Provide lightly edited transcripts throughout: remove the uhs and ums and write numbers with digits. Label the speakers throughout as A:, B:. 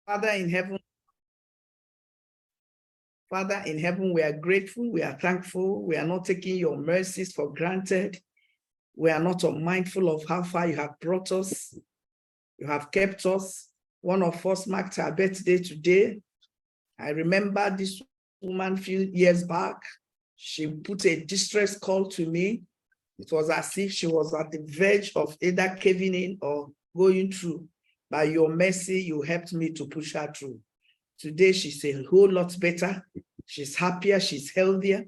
A: Father in heaven, we are grateful, we are thankful, we are not taking your mercies for granted. We are not unmindful of how far you have brought us. You have kept us. One of us marked her birthday today. I remember this woman a few years back. She put a distress call to me. It was as if she was at the verge of either caving in or going through. By your mercy, you helped me to push her through. Today, she's a whole lot better. She's happier, she's healthier.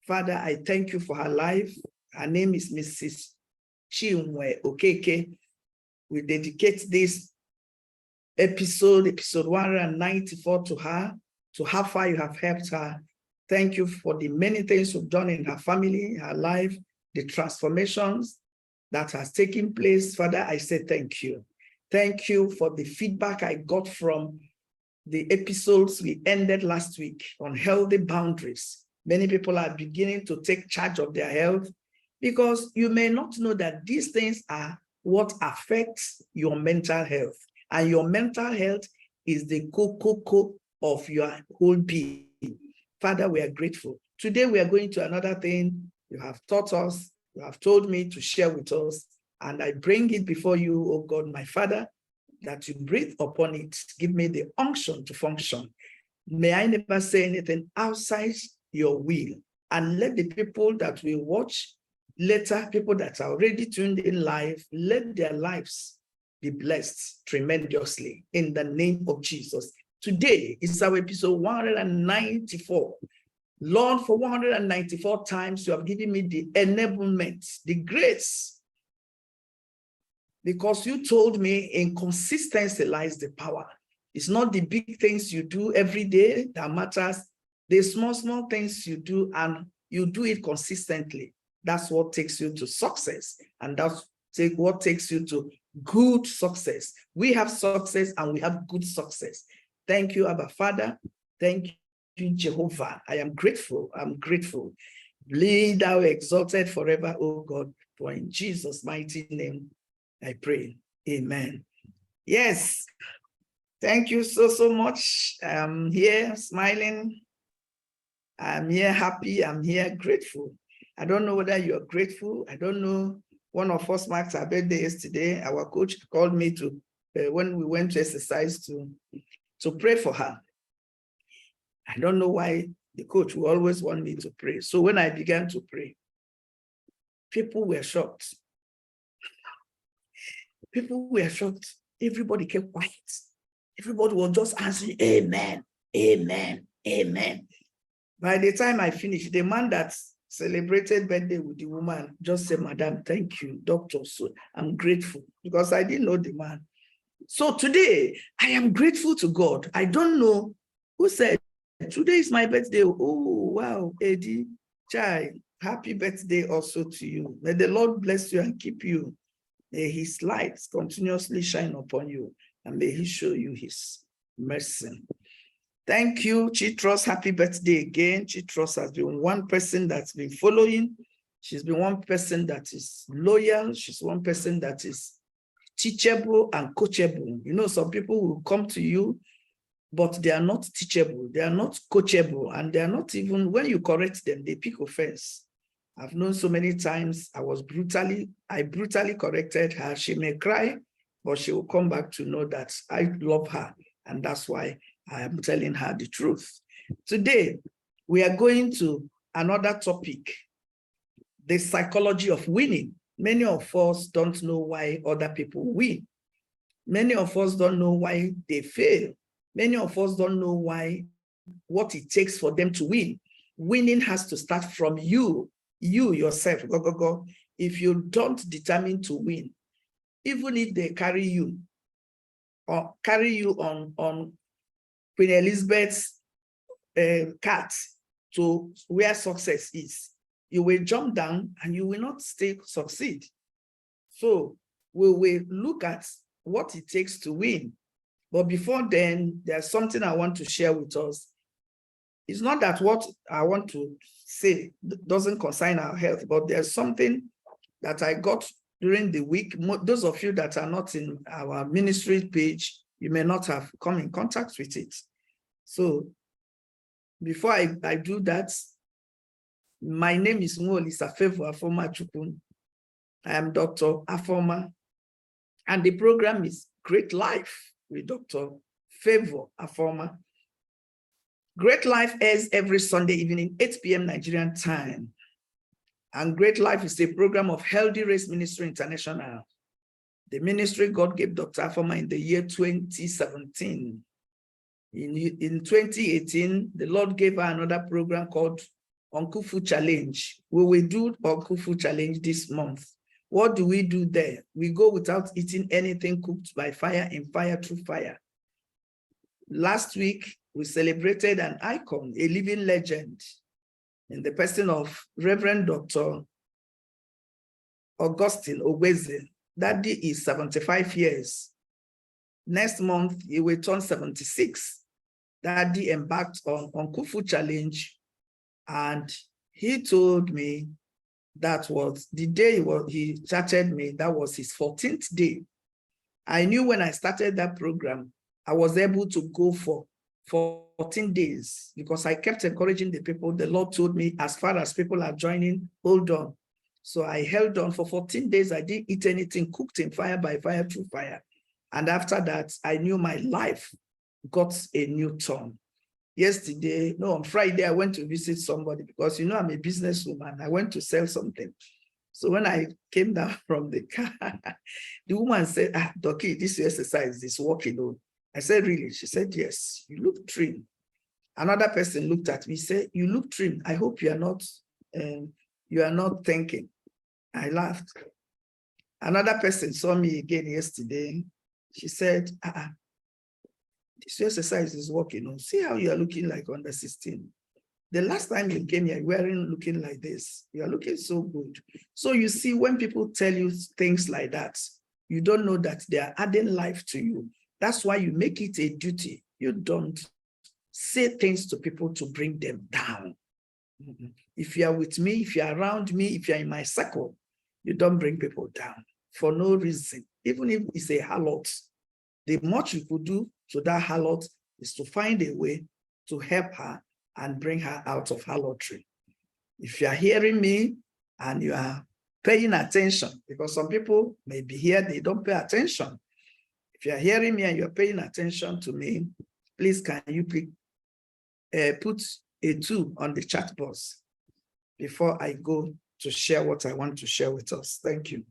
A: Father, I thank you for her life. Her name is Mrs. Chinwe Okeke. We dedicate this episode 194 to her, to how far you have helped her. Thank you for the many things you've done in her family, her life, the transformations that has taken place. Father, I say thank you. Thank you for the feedback I got from the episodes we ended last week on healthy boundaries. Many people are beginning to take charge of their health because you may not know that these things are what affects your mental health. And your mental health is the core of your whole being. Father, we are grateful. Today we are going to another thing you have taught us, you have told me to share with us, and I bring it before you, oh God, my Father, that you breathe upon it. Give me the unction to function. May I never say anything outside your will. And let the people that will watch later, people that are already tuned in live, let their lives be blessed tremendously in the name of Jesus. Today is our episode 194. Lord, for 194 times, you have given me the enablement, the grace, because you told me in consistency lies the power. It's not the big things you do every day that matters. The small things you do, and you do it consistently. That's what takes you to success. And that's what takes you to good success. We have success and we have good success. Thank you, Abba Father. Thank you, Jehovah. I am grateful. I'm grateful. Be thou exalted forever, O God, for in Jesus' mighty name I pray. Amen. Yes. Thank you so much. I'm here smiling. I'm here happy. I'm here grateful. I don't know whether you're grateful. I don't know. One of us marked our birthday yesterday. Our coach called me to, when we went to exercise, to pray for her. I don't know why the coach will always want me to pray. So when I began to pray, people were shocked. People were shocked. Everybody kept quiet. Everybody was just answering, amen, amen, amen. By the time I finished, the man that celebrated birthday with the woman just said, Madam, thank you, doctor. So I'm grateful because I didn't know the man. So today, I am grateful to God. I don't know who said, today is my birthday. Oh, wow, Eddie, Chai, happy birthday also to you. May the Lord bless you and keep you. May his light continuously shine upon you, and may he show you his mercy. Thank you, Chitros. Happy birthday again. Chitros has been one person that's been following. She's been one person that is loyal. She's one person that is teachable and coachable. You know, some people will come to you, but they are not teachable. They are not coachable, and they are not even, when you correct them, they pick offense. I've known so many times I brutally corrected her. She may cry, but she will come back to know that I love her. And that's why I am telling her the truth. Today, we are going to another topic, the psychology of winning. Many of us don't know why other people win. Many of us don't know why they fail. Many of us don't know what it takes for them to win. Winning has to start from you yourself. If you don't determine to win, even if they carry you or carry you on Queen Elizabeth's cart to where success is, you will jump down and you will not succeed. So we will look at what it takes to win. But before then, there's something I want to share with us. It's not that what I want to say doesn't concern our health, but there's something that I got during the week. Those of you that are not in our ministry page, you may not have come in contact with it. So before I do that, my name is Dr.Favour Afoma Chukun. I am Dr. Afoma, and the program is Great Life with Dr.Favour Afoma. Great Life airs every Sunday evening, 8 p.m. Nigerian time. And Great Life is a program of Healthy Race Ministry International. The ministry God gave Dr. Afoma in the year 2017. In 2018, the Lord gave her another program called Uncle Food Challenge. We will do Uncle Food Challenge this month. What do we do there? We go without eating anything cooked by fire and fire through fire. Last week, we celebrated an icon, a living legend, in the person of Reverend Dr. Augustine Ogweze. Daddy is 75 years. Next month, he will turn 76. Daddy embarked on Uncle Food Challenge, and he told me that was the day he chatted me, that was his 14th day. I knew when I started that program, I was able to go for 14 days because I kept encouraging the people. The Lord told me, as far as people are joining, hold on. So I held on for 14 days. I didn't eat anything cooked in fire by fire through fire. And after that, I knew my life got a new turn. On Friday, I went to visit somebody because, you know, I'm a businesswoman. I went to sell something. So when I came down from the car, the woman said, Doki, this exercise is working on. I said, really? She said, yes, you look trim. Another person looked at me, said, you look trim. I hope you are not thinking. I laughed. Another person saw me again yesterday. She said, this exercise is working on. See how you are looking like under 16. The last time you came here, you weren't looking like this. You are looking so good. So you see, when people tell you things like that, you don't know that they are adding life to you. That's why you make it a duty. You don't say things to people to bring them down. If you are with me, if you are around me, if you are in my circle, you don't bring people down for no reason. Even if it's a harlot, the much you could do to that harlot is to find a way to help her and bring her out of harlotry. If you are hearing me and you are paying attention, because some people may be here, they don't pay attention. If you are hearing me and you're paying attention to me, please can you put a 2 on the chat box before I go to share what I want to share with us. Thank you.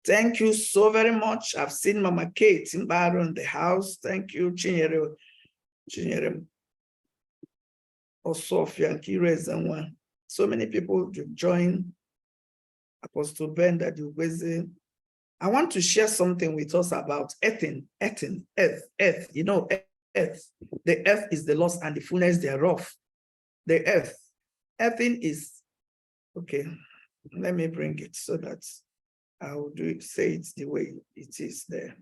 A: Thank you so very much. I've seen Mama Kate in Baro in the house. Thank you, Chinyere, Osofia, and Kires and one. So many people to join. Apostle Ben that you visit. I want to share something with us about earth. You know, earth. The earth is the loss and the fullness thereof. The earth. Earthing is, okay, let me bring it so that I will say it the way it is there.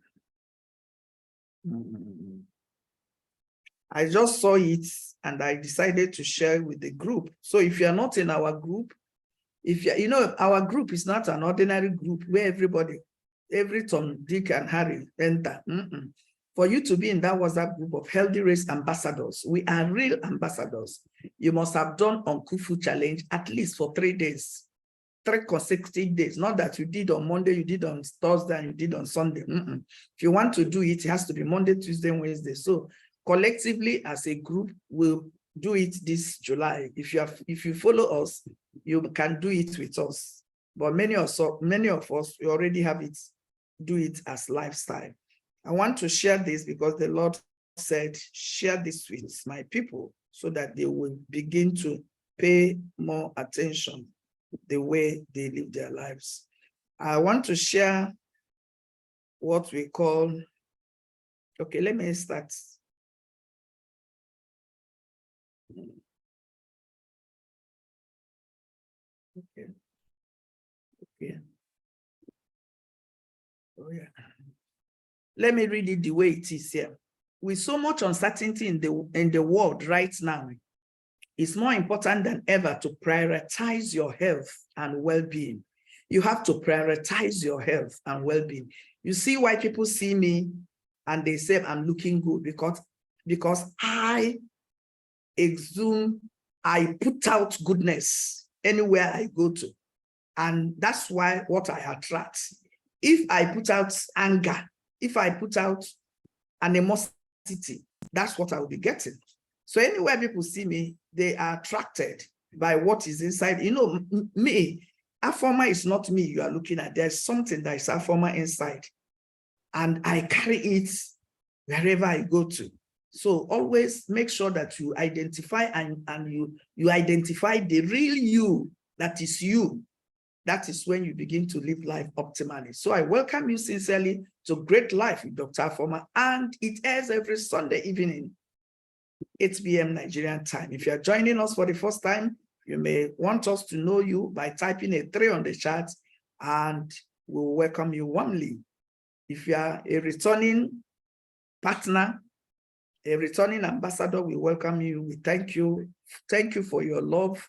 A: I just saw it and I decided to share with the group. So if you're not in our group, our group is not an ordinary group where every Tom, Dick, and Harry enter. For you to be in that WhatsApp group of Healthy Race Ambassadors, we are real ambassadors. You must have done Uncle Food Challenge at least for 3 days. 3 consecutive days, not that you did on Monday, you did on Thursday, and you did on Sunday. If you want to do it, it has to be Monday, Tuesday, Wednesday. So collectively as a group, we'll do it this July. If you follow us, you can do it with us. But many of us, we already have it, do it as lifestyle. I want to share this because the Lord said, share this with my people so that they will begin to pay more attention the way they live their lives. I want to share what we call, okay, let me start. Okay. Oh yeah. Let me read it the way it is here. With so much uncertainty in the world right now, it's more important than ever to prioritize your health and well-being. You have to prioritize your health and well-being. You see why people see me and they say I'm looking good because I exude, I put out goodness anywhere I go to. And that's why what I attract. If I put out anger, if I put out animosity, that's what I will be getting. So anywhere people see me, they are attracted by what is inside. You know, me, Afoma is not me you are looking at. There's something that is Afoma inside. And I carry it wherever I go to. So always make sure that you identify and you identify the real you that is you. That is when you begin to live life optimally. So I welcome you sincerely to Great Life with Dr. Afoma, and it airs every Sunday evening, 8 p.m. Nigerian time. If you are joining us for the first time, you may want us to know you by typing a 3 on the chat, and we'll welcome you warmly. If you are a returning partner, a returning ambassador, we welcome you. We thank you. Thank you for your love.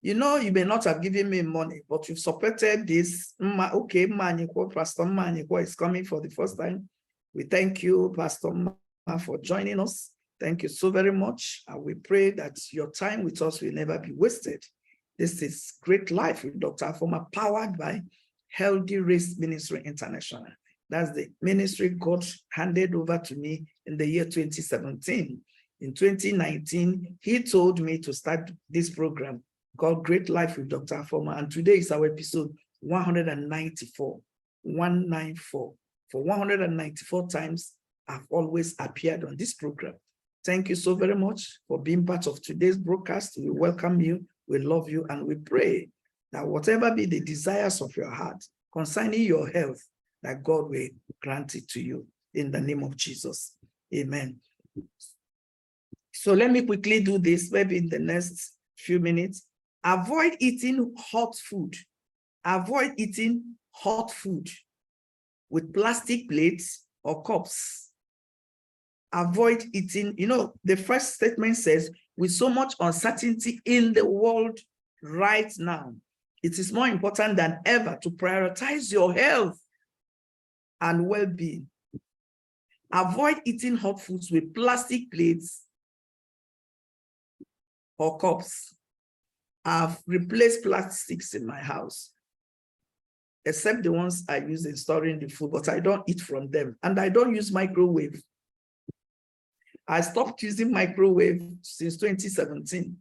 A: You know, you may not have given me money, but you've supported this. Okay, Pastor Manyiko is coming for the first time. We thank you, Pastor Ma, for joining us. Thank you so very much. And we pray that your time with us will never be wasted. This is Great Life with Dr. Afoma, powered by Healthy Race Ministry International. That's the ministry God handed over to me in the year 2017. In 2019, he told me to start this program called Great Life with Dr. Afoma, and today is our episode 194, 194. For 194 times, I've always appeared on this program. Thank you so very much for being part of today's broadcast. We welcome you, we love you, and we pray that whatever be the desires of your heart concerning your health, that God will grant it to you in the name of Jesus. Amen. So let me quickly do this, maybe in the next few minutes. Avoid eating hot food. Avoid eating hot food with plastic plates or cups. Avoid eating, you know, the first statement says, with so much uncertainty in the world right now, it is more important than ever to prioritize your health and well-being. Avoid eating hot foods with plastic plates or cups. I've replaced plastics in my house, except the ones I use in storing the food, but I don't eat from them. And I don't use microwave. I stopped using microwave since 2017.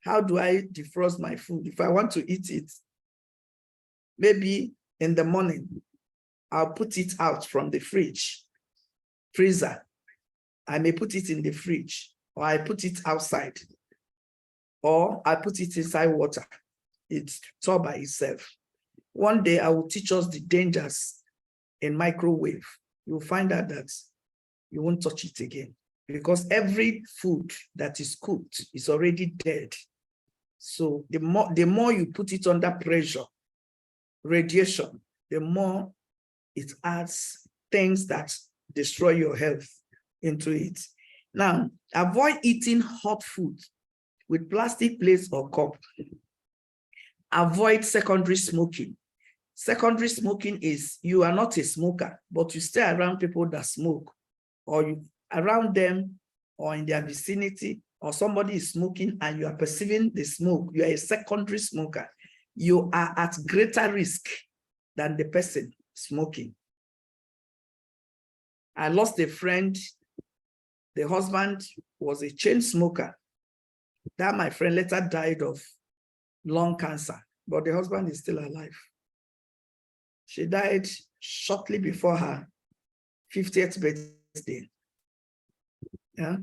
A: How do I defrost my food? If I want to eat it, maybe in the morning, I'll put it out from the freezer. I may put it in the fridge, or I put it outside, or I put it inside water. It's thaw by itself. One day I will teach us the dangers in microwave. You'll find out that you won't touch it again, because every food that is cooked is already dead. So the more you put it under pressure, radiation, the more it adds things that destroy your health into it. Now, avoid eating hot food with plastic plates or cup. Avoid secondary smoking. Secondary smoking is you are not a smoker, but you stay around people that smoke, or you around them or in their vicinity, or somebody is smoking and you are perceiving the smoke. You are a secondary smoker. You are at greater risk than the person smoking. I lost a friend. The husband was a chain smoker. That my friend later died of lung cancer, but the husband is still alive. She died shortly before her 50th birthday. Yeah.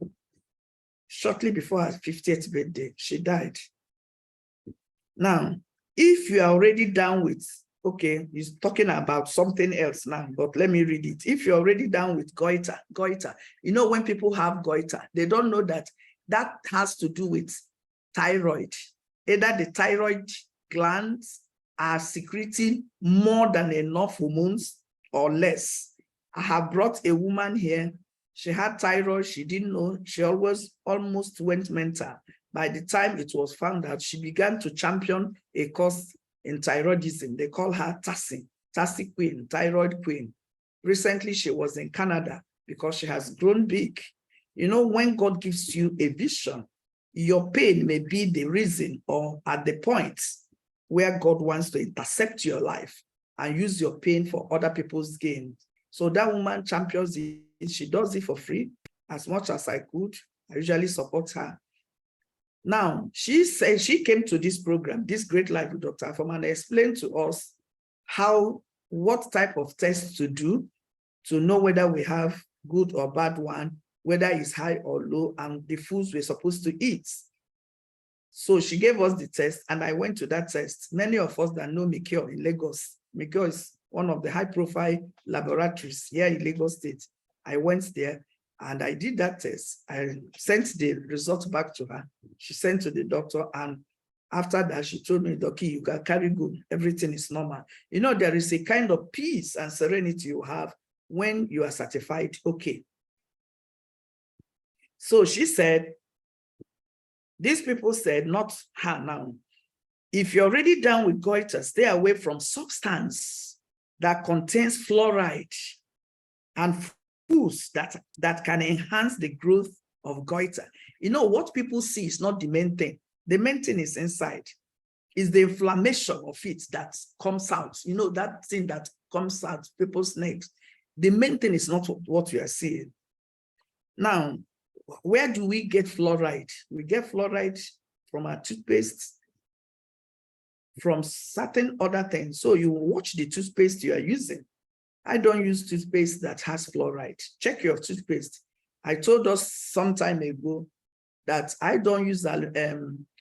A: Shortly before her 50th birthday, she died. Now, if you are already down with, okay, he's talking about something else now, but let me read it. If you're already down with goiter, you know, when people have goiter, they don't know that that has to do with thyroid. Either the thyroid glands are secreting more than enough hormones or less. I have brought a woman here. She had thyroid. She didn't know. She almost went mental. By the time it was found out, she began to champion a course in thyroidism. They call her Tassie Queen, Thyroid Queen. Recently, she was in Canada because she has grown big. You know, when God gives you a vision, your pain may be the reason or at the point where God wants to intercept your life and use your pain for other people's gain. So that woman champions it. She does it for free as much as I could. I usually support her. Now, she said she came to this program, this Great Life with Dr. Afoma, and explained to us what type of tests to do to know whether we have good or bad one, whether it's high or low, and the foods we're supposed to eat. So she gave us the test, and I went to that test. Many of us that know Mikio in Lagos, Mikio is one of the high-profile laboratories here in Lagos State. I went there, and I did that test. I sent the results back to her. She sent to the doctor, and after that, she told me, Doki, you can carry go. Everything is normal. You know, there is a kind of peace and serenity you have when you are certified okay. So she said, these people said, not her now, if you're already down with goiter, stay away from substance that contains fluoride and foods that can enhance the growth of goiter. You know, what people see is not the main thing. The main thing is inside. Is the inflammation of it that comes out. You know, that thing that comes out, people's necks. The main thing is not what you are seeing. Now, where do we get fluoride? We get fluoride from our toothpaste, from certain other things. So you watch the toothpaste you are using. I don't use toothpaste that has fluoride. Check your toothpaste. I told us some time ago that I don't use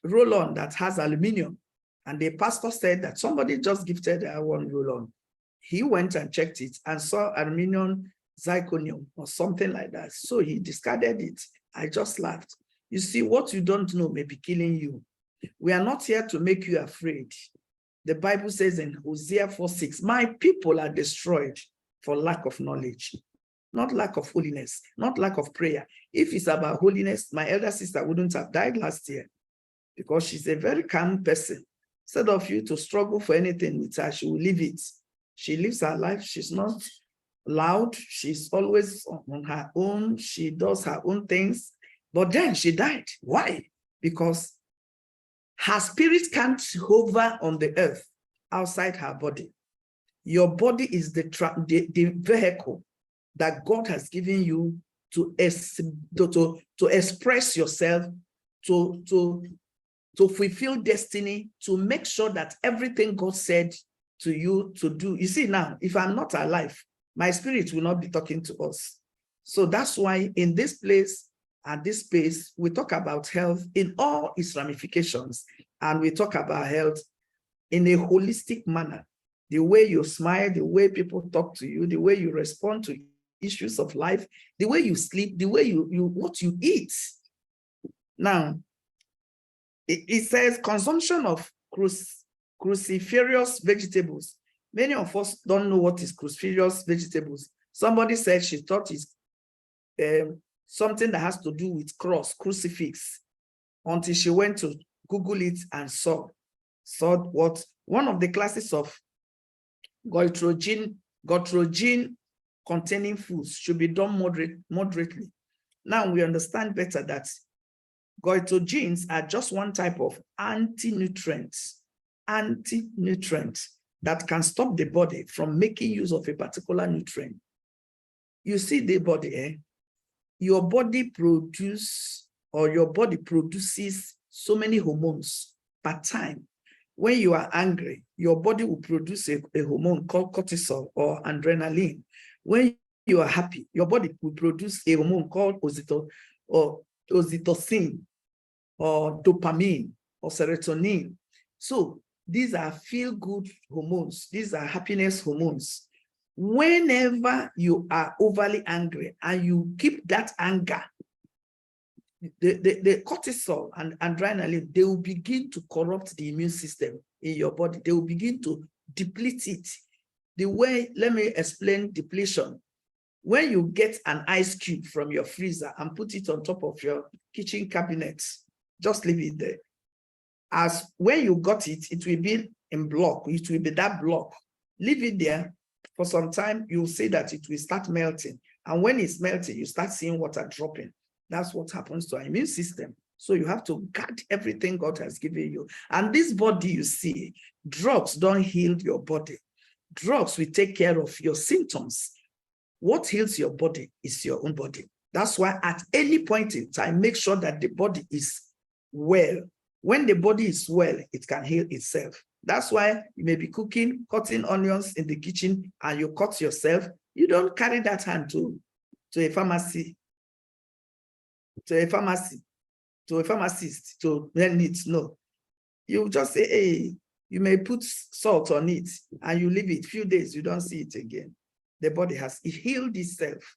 A: roll-on that has aluminum. And the pastor said that somebody just gifted one roll-on. He went and checked it and saw aluminum zirconium or something like that. So he discarded it. I just laughed. You see, what you don't know may be killing you. We are not here to make you afraid. The Bible says in Hosea 4:6, my people are destroyed for lack of knowledge, not lack of holiness, not lack of prayer. If it's about holiness, my elder sister wouldn't have died last year because she's a very calm person. Instead of you to struggle for anything with her, she will leave it. She lives her life. She's not loud. She's always on her own. She does her own things. But then she died. Why? Because her spirit can't hover on the earth outside her body. Your body is the vehicle that God has given you to express yourself, to fulfill destiny, to make sure that everything God said to you to do. You see now, if I'm not alive, my spirit will not be talking to us. So that's why in this place and this space, we talk about health in all its ramifications. And we talk about health in a holistic manner. The way you smile, the way people talk to you, the way you respond to issues of life, the way you sleep, the way what you eat. Now, it says consumption of cruciferous vegetables. Many of us don't know what is cruciferous vegetables. Somebody said she thought it's something that has to do with crucifix, until she went to Google it and saw what one of the classes of goitrogen containing foods should be done moderately. Now we understand better that goitrogens are just one type of anti-nutrient that can stop the body from making use of a particular nutrient. You see the body, your body produces so many hormones per time. When you are angry, your body will produce a hormone called cortisol or adrenaline. When you are happy, your body will produce a hormone called oxytocin or dopamine or serotonin. So these are feel-good hormones. These are happiness hormones. Whenever you are overly angry and you keep that anger, the cortisol and adrenaline, they will begin to corrupt the immune system in your body. They will begin to deplete it. The way, let me explain depletion. When you get an ice cube from your freezer and put it on top of your kitchen cabinet, just leave it there. As when you got it, it will be in block. It will be that block. Leave it there for some time. You'll see that it will start melting. And when it's melting, you start seeing water dropping. That's what happens to our immune system. So you have to guard everything God has given you. And this body you see, drugs don't heal your body. Drugs will take care of your symptoms. What heals your body is your own body. That's why at any point in time, make sure that the body is well. When the body is well, it can heal itself. That's why you may be cooking, cutting onions in the kitchen, and you cut yourself. You don't carry that hand to a pharmacy, to a pharmacist to mend it. No. You just say, hey, you may put salt on it and you leave it. Few days, you don't see it again. The body has healed itself.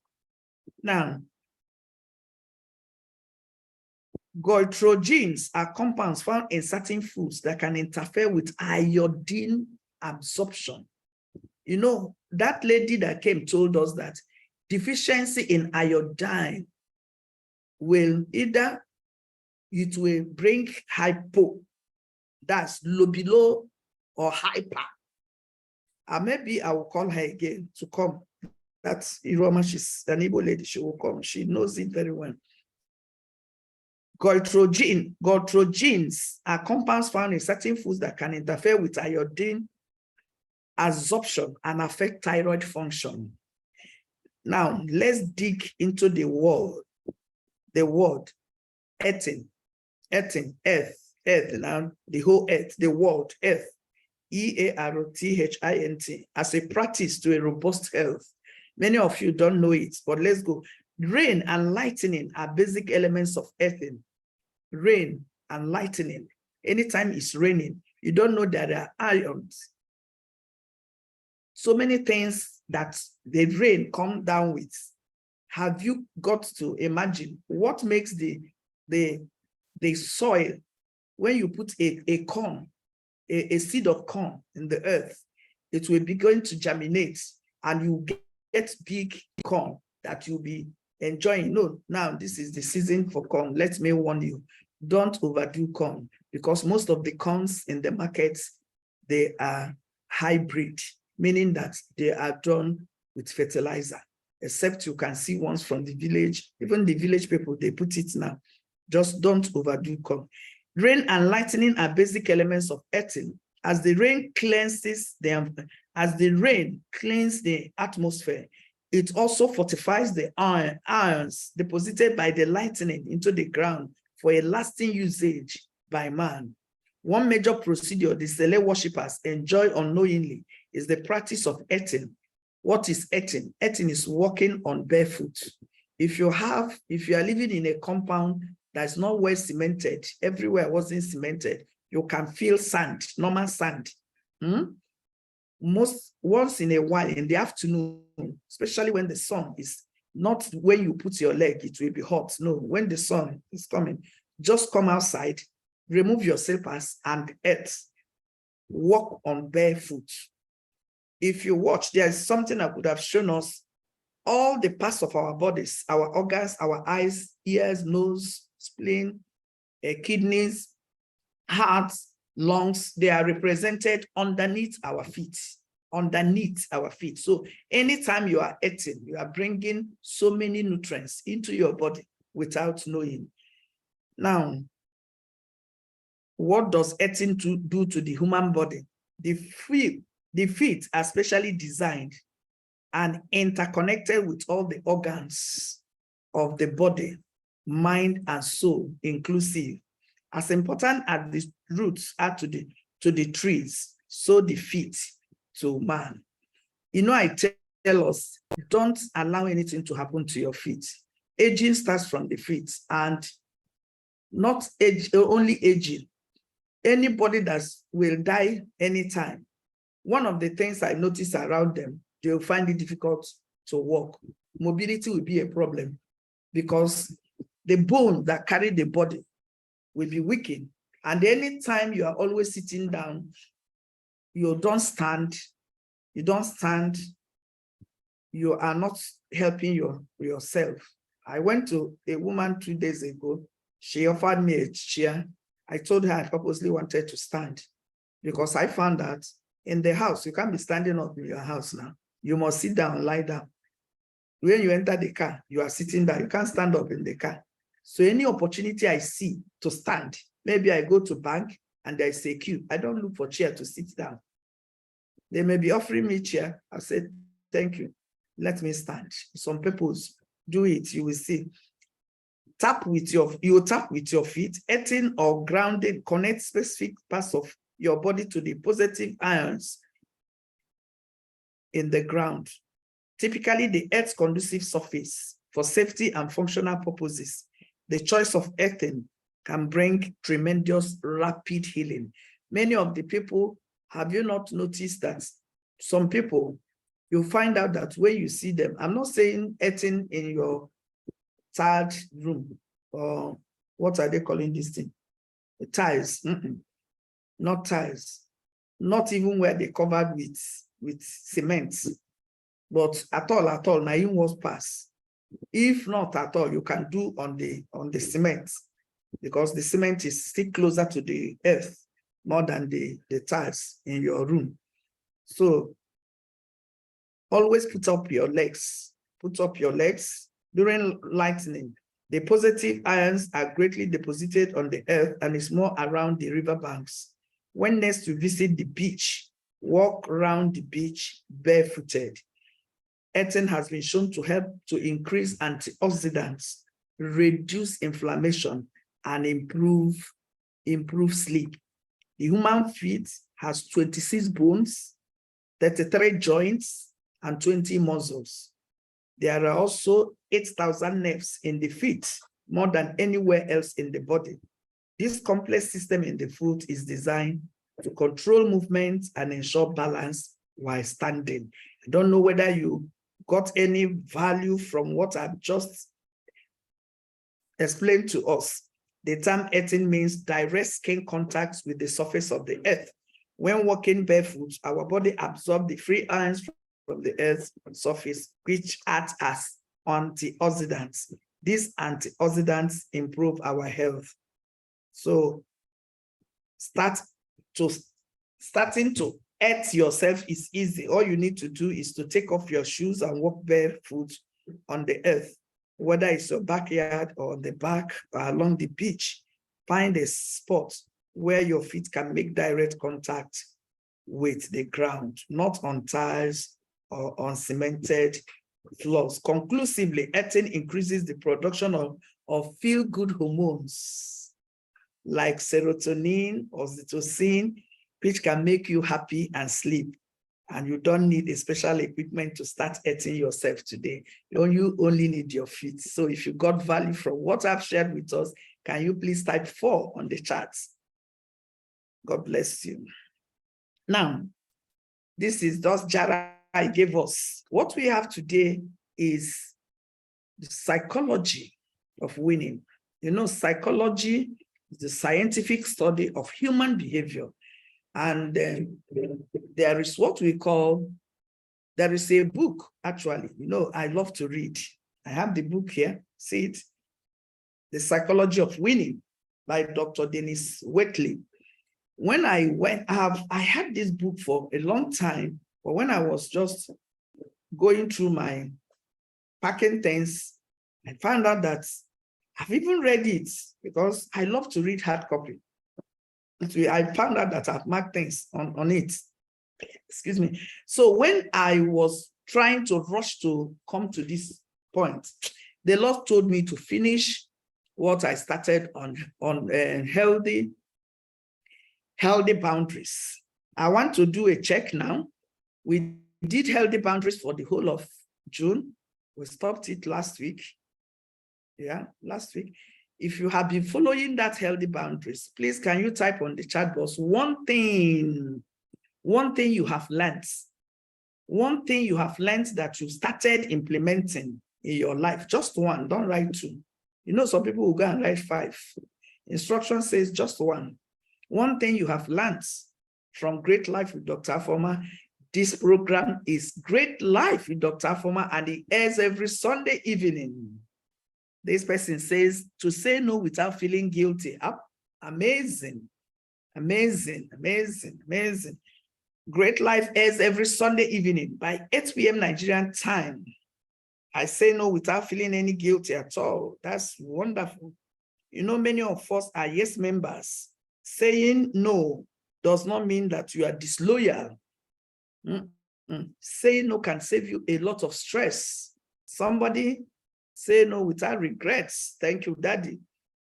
A: Now, goitrogens are compounds found in certain foods that can interfere with iodine absorption. You know, that lady that came told us that deficiency in iodine will either, it will bring hypo, that's low below, or hyper. Maybe I will call her again to come. That's Iroma, she's an Igbo lady, she will come. She knows it very well. Goitrogens are compounds found in certain foods that can interfere with iodine absorption and affect thyroid function. Now, let's dig into the word earthing, earth, now the whole earth, the word earth, EARTHINT, as a practice to a robust health. Many of you don't know it, but let's go. Rain and lightning are basic elements of earthing. Rain and lightning. Anytime it's raining, you don't know that there are ions. So many things that the rain come down with. Have you got to imagine what makes the soil, when you put a corn, a seed of corn in the earth, it will be going to germinate and you get big corn that you'll be enjoying. No, now this is the season for corn. Let me warn you, don't overdo corn, because most of the corns in the markets, they are hybrid, meaning that they are done with fertilizer, except you can see ones from the village. Even the village people, they put it now. Just don't overdo corn. Rain and lightning are basic elements of earthing. As the rain cleanses the atmosphere, it also fortifies the ions deposited by the lightning into the ground for a lasting usage by man. One major procedure the Sele worshippers enjoy unknowingly is the practice of earthing. What is earthing? Earthing is walking on barefoot. If you are living in a compound that's not well cemented, everywhere wasn't cemented, you can feel sand, normal sand. Once in a while in the afternoon, especially when the sun is not, when you put your leg, it will be hot. No, when the sun is coming, just come outside, remove your slippers and earth, walk on barefoot. If you watch, there is something I could have shown us. All the parts of our bodies, our organs, our eyes, ears, nose, spleen, kidneys, heart, lungs, they are represented underneath our feet. So anytime you are eating, you are bringing so many nutrients into your body without knowing. Now, what does eating do to the human body? The feet are specially designed and interconnected with all the organs of the body, mind and soul inclusive. As important as the roots are to the trees, so the feet to man. You know, I tell us, don't allow anything to happen to your feet. Aging starts from the feet, and not only aging. Anybody that will die anytime. One of the things I notice around them, they'll find it difficult to walk. Mobility will be a problem because the bone that carry the body will be weakened. And anytime you are always sitting down, you don't stand, you are not helping yourself. I went to a woman 2 days ago. She offered me a chair. I told her I purposely wanted to stand because I found that in the house, you can't be standing up in your house now. You must sit down, lie down. When you enter the car, you are sitting down. You can't stand up in the car. So any opportunity I see to stand, maybe I go to bank and there's a queue. I don't look for chair to sit down. They may be offering me chair. I said, thank you. Let me stand. Some people do it. You will see. You tap with your feet, eating or grounding, connect specific parts of your body to the positive ions in the ground. Typically, the earth's conducive surface for safety and functional purposes. The choice of earthing can bring tremendous rapid healing. Many of the people, have you not noticed that some people, you find out that when you see them, I'm not saying earthing in your third room, or what are they calling this thing? The tiles, not tiles, not even where they covered with cement. But at all, na in was pass. If not at all, you can do on the cement, because the cement is still closer to the earth more than the tiles in your room. So always put up your legs. Put up your legs during lightning. The positive ions are greatly deposited on the earth and is more around the riverbanks. When next you visit the beach, walk around the beach barefooted. Earthing has been shown to help to increase antioxidants, reduce inflammation, and improve sleep. The human feet has 26 bones, 33 joints, and 20 muscles. There are also 8,000 nerves in the feet, more than anywhere else in the body. This complex system in the foot is designed to control movement and ensure balance while standing. I don't know whether you got any value from what I've just explained to us. The term earthing means direct skin contact with the surface of the earth. When walking barefoot, our body absorbs the free ions from the earth's surface, which act as antioxidants. These antioxidants improve our health. So starting to earth yourself is easy. All you need to do is to take off your shoes and walk barefoot on the earth, whether it's your backyard or the back or along the beach. Find a spot where your feet can make direct contact with the ground, not on tiles or on cemented floors. Conclusively, earthing increases the production of feel-good hormones like serotonin or oxytocin, which can make you happy and sleep. And you don't need a special equipment to start earthing yourself today. You only need your feet. So if you got value from what I've shared with us, can you please type 4 on the charts? God bless you. Now, this is just Jara I gave us. What we have today is the psychology of winning. You know, psychology is the scientific study of human behavior. And there is what we call, there is a book, actually. You know, I love to read. I have the book here. See it? The Psychology of Winning by Dr. Dennis Waitley. When I went, I had this book for a long time, but when I was just going through my packing things, I found out that I've even read it because I love to read hard copy. I found out that I've marked things on it. Excuse me. So when I was trying to rush to come to this point, the Lord told me to finish what I started on healthy boundaries. I want to do a check now. We did healthy boundaries for the whole of June. We stopped it last week. Yeah, last week. If you have been following that healthy boundaries, please can you type on the chat box one thing you have learned. One thing you have learned that you started implementing in your life. Just one, don't write 2. You know, some people will go and write 5. Instruction says just one. One thing you have learned from Great Life with Dr. Afoma. This program is Great Life with Dr. Afoma, and it airs every Sunday evening. This person says to say no without feeling guilty. Amazing, amazing, amazing, amazing. Great Life airs every Sunday evening by 8 p.m. Nigerian time. I say no without feeling any guilty at all. That's wonderful. You know, many of us are yes members. Saying no does not mean that you are disloyal. Saying no can save you a lot of stress. Somebody say no without regrets. Thank you, Daddy.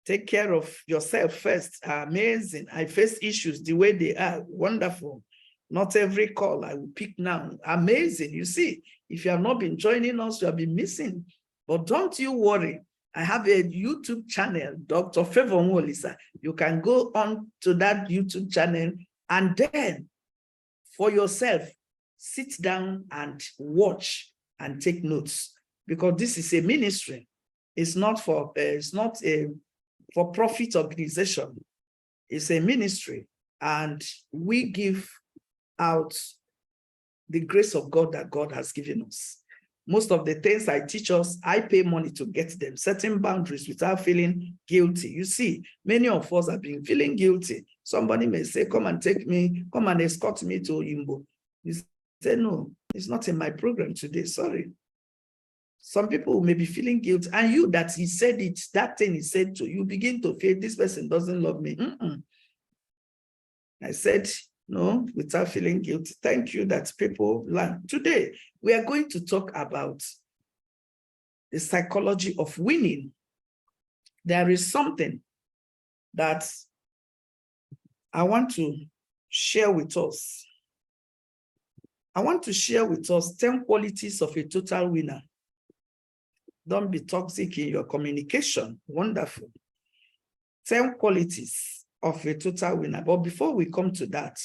A: Take care of yourself first. Amazing. I face issues the way they are. Wonderful. Not every call I will pick now. Amazing. You see, if you have not been joining us, you have been missing. But don't you worry. I have a YouTube channel, Dr.Favour. You can go on to that YouTube channel and then for yourself, sit down and watch and take notes, because this is a ministry. It's not for a for-profit organization. It's a ministry, and we give out the grace of God that God has given us. Most of the things I teach us, I pay money to get them, setting boundaries without feeling guilty. You see, many of us have been feeling guilty. Somebody may say, come and take me, come and escort me to Imbo. You say, no, it's not in my program today, sorry. Some people may be feeling guilt, and you that he said it, that thing he said to you, begin to feel this person doesn't love me. I said, no, without feeling guilty. Thank you that people learn. Today, we are going to talk about the psychology of winning. There is something that I want to share with us. I want to share with us 10 qualities of a total winner. Don't be toxic in your communication. Wonderful. 10 qualities of a total winner. But before we come to that,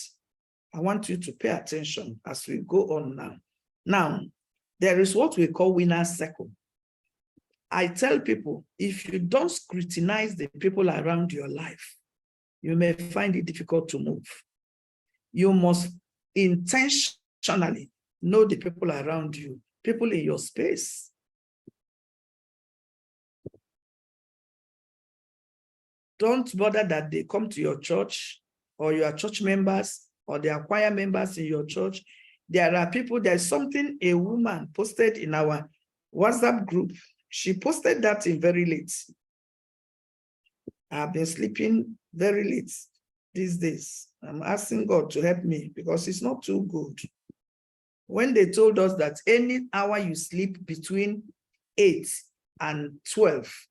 A: I want you to pay attention as we go on now. Now, there is what we call winner's circle. I tell people, if you don't scrutinize the people around your life, you may find it difficult to move. You must intentionally know the people around you, people in your space. Don't bother that they come to your church or your church members or they are choir members in your church. There are people, there's something a woman posted in our WhatsApp group. She posted that in very late. I've been sleeping very late these days. I'm asking God to help me because it's not too good. When they told us that any hour you sleep between 8 and 12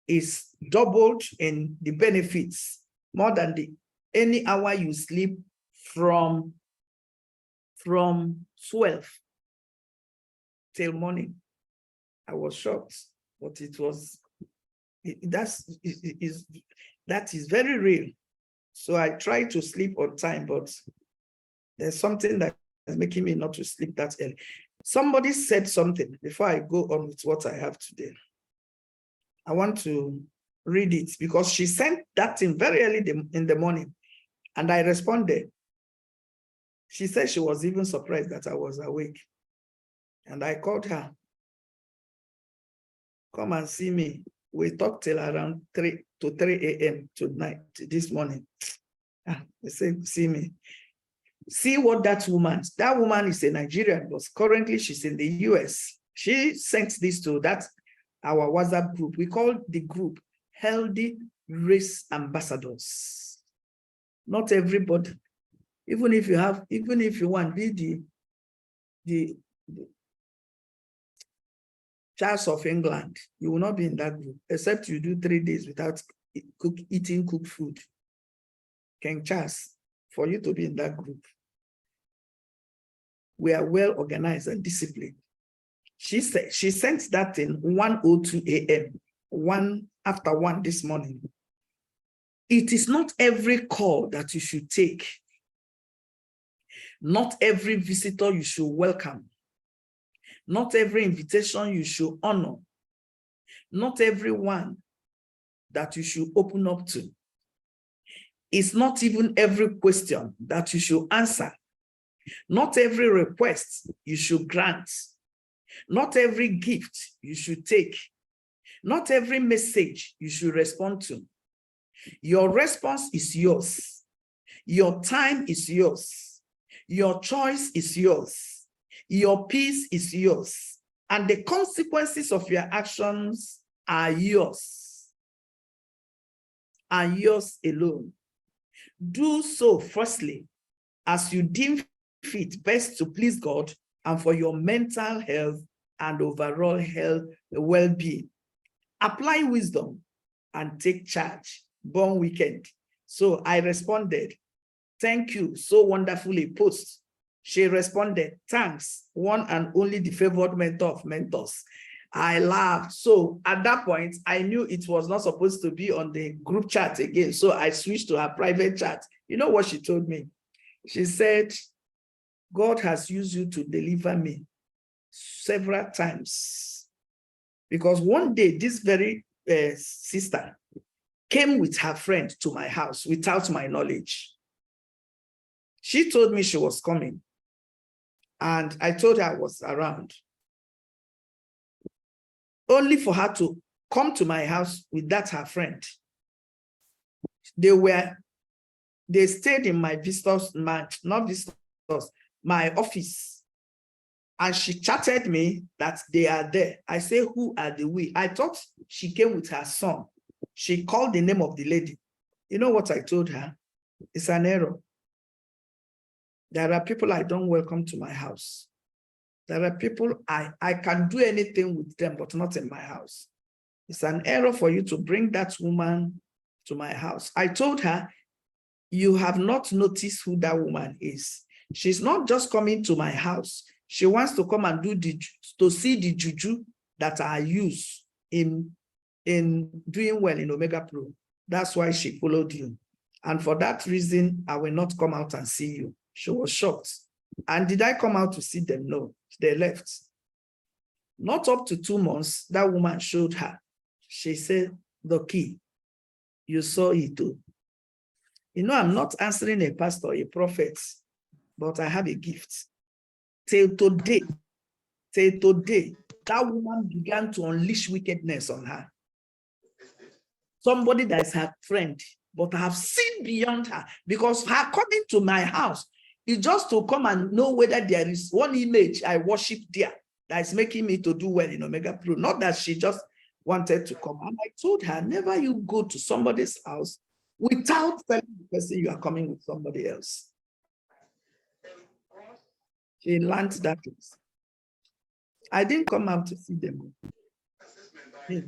A: is doubled in the benefits, more than any hour you sleep from 12 till morning. I was shocked, but it was, that is very real. So I try to sleep on time, but there's something that is making me not to sleep that early. Somebody said something before I go on with what I have today. I want to read it because she sent that thing very early in the morning and I responded. She said she was even surprised that I was awake. And I called her. Come and see me. We talked till around 3 a.m. tonight, this morning. They said, see me. See what that woman is a Nigerian, but currently she's in the US. She sent this to our WhatsApp group. We call the group Healthy Race Ambassadors. Not everybody, even if you want be the Charles of England, you will not be in that group, except you do 3 days without eating cooked food. King Charles, for you to be in that group. We are well organized and disciplined. She said she sent that in 1:02 a.m., after 1 this morning. It is not every call that you should take. Not every visitor you should welcome. Not every invitation you should honor. Not everyone that you should open up to. It's not even every question that you should answer. Not every request you should grant. Not every gift you should take. Not every message you should respond to. Your response is yours. Your time is yours. Your choice is yours. Your peace is yours. and the consequences of your actions are yours and yours alone. Do so firstly, as you deem fit best to please God and for your mental health and overall health, well-being. Apply wisdom and take charge. Born weekend. So I responded, thank you, so wonderfully put. She responded, thanks, one and only the favored mentor of mentors. I laughed. So at that point, I knew it was not supposed to be on the group chat again. So I switched to her private chat. You know what she told me? She said, God has used you to deliver me several times. Because one day, this very sister came with her friend to my house without my knowledge. She told me she was coming, and I told her I was around. Only for her to come to my house with that her friend. They stayed in my visitors, my office. And she chatted me that they are there. I say, who are the we? I thought she came with her son. She called the name of the lady. You know what I told her? It's an error. There are people I don't welcome to my house. There are people I can do anything with them, but not in my house. It's an error for you to bring that woman to my house. I told her, you have not noticed who that woman is. She's not just coming to my house. She wants to come and to see the juju that I use in doing well in Omega Pro. That's why she followed you. And for that reason, I will not come out and see you. She was shocked. And did I come out to see them? No, they left. Not up to 2 months, that woman showed her. She said, the key, you saw it too. You know, I'm not answering a pastor, a prophet, but I have a gift. Till today, that woman began to unleash wickedness on her. Somebody that is her friend, but I have seen beyond her, because her coming to my house is just to come and know whether there is one image I worship there that is making me to do well in Omega Pro. Not that she just wanted to come. And I told her, never you go to somebody's house without telling the person you are coming with somebody else. She learned that. I didn't come out to see them. Yeah.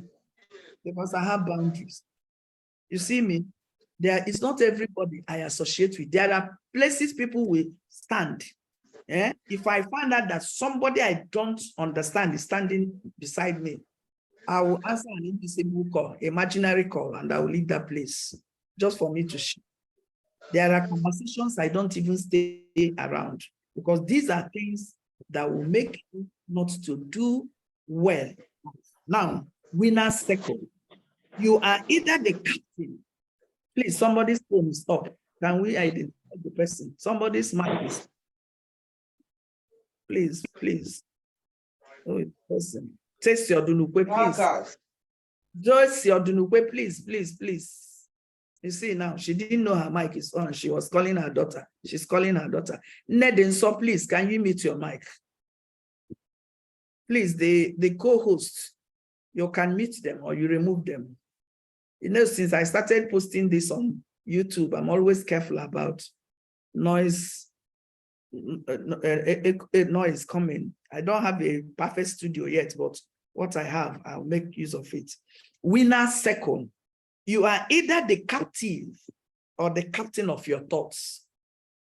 A: Because I have boundaries. You see me? There is not everybody I associate with. There are places people will stand. Yeah? If I find out that somebody I don't understand is standing beside me, I will answer an invisible call, imaginary call, and I will leave that place just for me to share. There are conversations I don't even stay around, because these are things that will make you not to do well. Now, winner's circle. You are either the captain. Please, somebody's phone is up. Can we identify the person? Somebody's mic is. Please. Oh, person. Taste your dunukwe, please. Joyce your dunukwe, please. You see now, she didn't know her mic is on. She was calling her daughter. She's calling her daughter. Nedenso, please, can you mute your mic? Please, the co-host, you can mute them or you remove them. You know, since I started posting this on YouTube, I'm always careful about noise coming. I don't have a perfect studio yet, but what I have, I'll make use of it. Winner second. You are either the captive or the captain of your thoughts.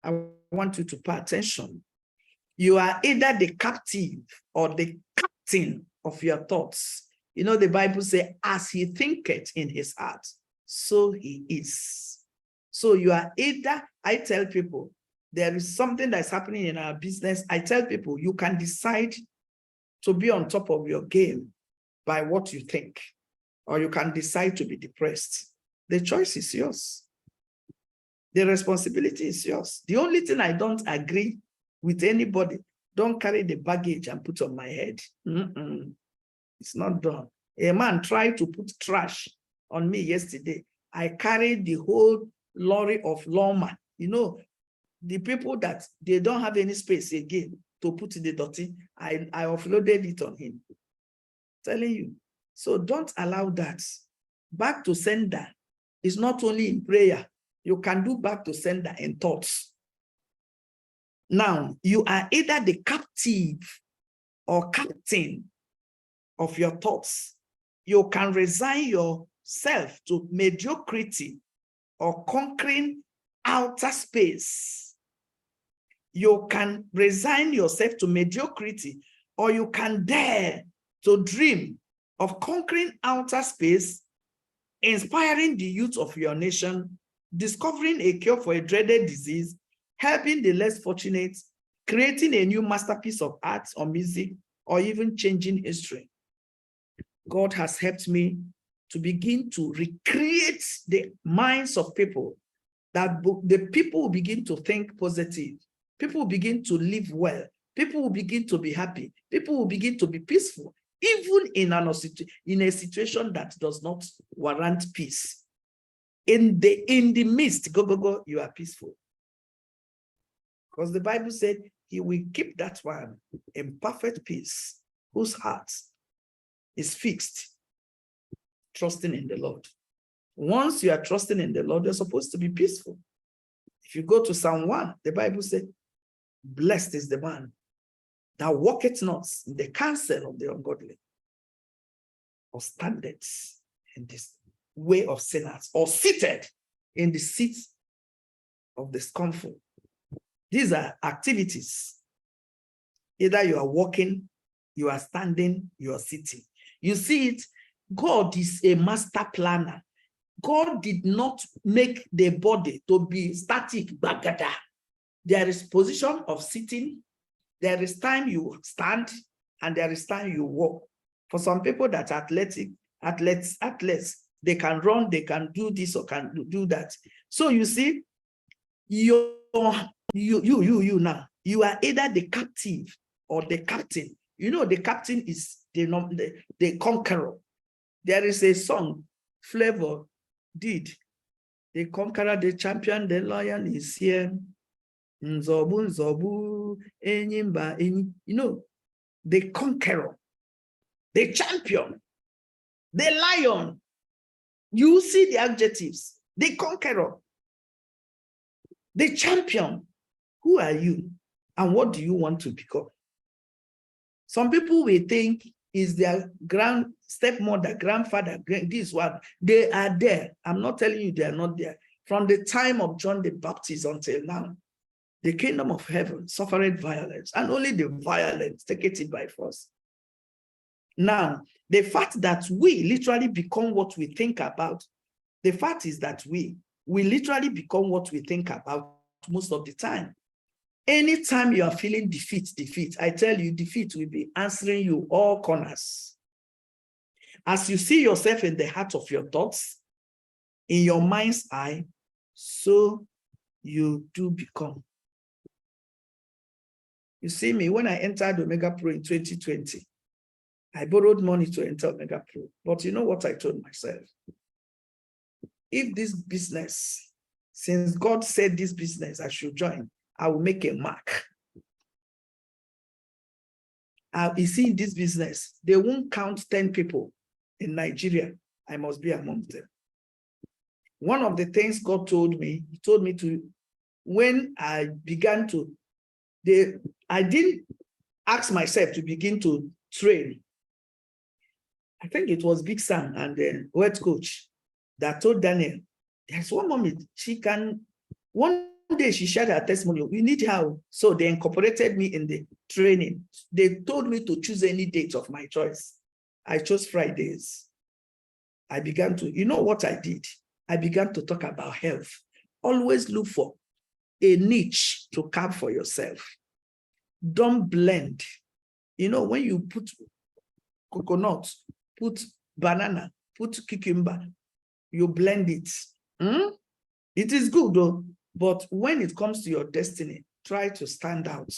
A: I want you to pay attention. You are either the captive or the captain of your thoughts. You know, the Bible says, as he thinketh in his heart, so he is. So you are either, I tell people, there is something that's happening in our business. I tell people, you can decide to be on top of your game by what you think, or you can decide to be depressed. The choice is yours. The responsibility is yours. The only thing I don't agree with anybody, don't carry the baggage and put on my head. It's not done. A man tried to put trash on me yesterday. I carried the whole lorry of lawman. You know, the people that they don't have any space again. to put in the dirty. I offloaded it on him. Telling you. So don't allow that. Back to sender is not only in prayer. You can do back to sender in thoughts. Now, you are either the captive or captain of your thoughts. You can resign yourself to mediocrity or conquering outer space. You can resign yourself to mediocrity, or you can dare to dream of conquering outer space, inspiring the youth of your nation, discovering a cure for a dreaded disease, helping the less fortunate, creating a new masterpiece of art or music, or even changing history. God has helped me to begin to recreate the minds of people, that the people will begin to think positive. People will begin to live well. People will begin to be happy. People will begin to be peaceful, even in a situation that does not warrant peace. In the midst, go, you are peaceful. Because the Bible said he will keep that one in perfect peace, whose heart is fixed, trusting in the Lord. Once you are trusting in the Lord, you're supposed to be peaceful. If you go to Psalm 1, the Bible said, blessed is the man that walketh not in the counsel of the ungodly, or standeth in this way of sinners, or seated in the seat of the scornful. These are activities. Either you are walking, you are standing, you are sitting. You see it, God is a master planner. God did not make the body to be static, bagada. There is position of sitting, there is time you stand, and there is time you walk. For some people that are athletes, they can run, they can do this or can do that. So you see, you now, you are either the captive or the captain. You know, the captain is the conqueror. There is a song Flavor did. The conqueror, the champion, the lion is here. Nzobu, nzobu, enyimba, enyi. You know, the conqueror, the champion, the lion. You see the adjectives. The conqueror, the champion. Who are you? And what do you want to become? Some people will think is their stepmother, grandfather, this one. They are there. I'm not telling you they are not there. From the time of John the Baptist until now, the kingdom of heaven suffered violence, and only the violent take it by force. Now, the fact that we literally become what we think about, the fact is that we literally become what we think about most of the time. Anytime you are feeling defeat, I tell you, defeat will be answering you all corners. As you see yourself in the heart of your thoughts, in your mind's eye, so you do become. You see me, when I entered Omega Pro in 2020, I borrowed money to enter Omega Pro. But you know what I told myself? If this business, since God said this business I should join, I will make a mark. You see, in this business, they won't count 10 people in Nigeria. I must be among them. One of the things God told me, he told me to, when I began to, I didn't ask myself to begin to train. I think it was Big Sam and the wet coach that told Daniel, there's one moment one day she shared her testimony, we need her. So they incorporated me in the training. They told me to choose any date of my choice. I chose Fridays. I began to, you know what I did? I began to talk about health. Always look for a niche to carve for yourself. Don't blend. You know, when you put coconut, put banana, put cucumber, you blend it. It is good though, but when it comes to your destiny, try to stand out.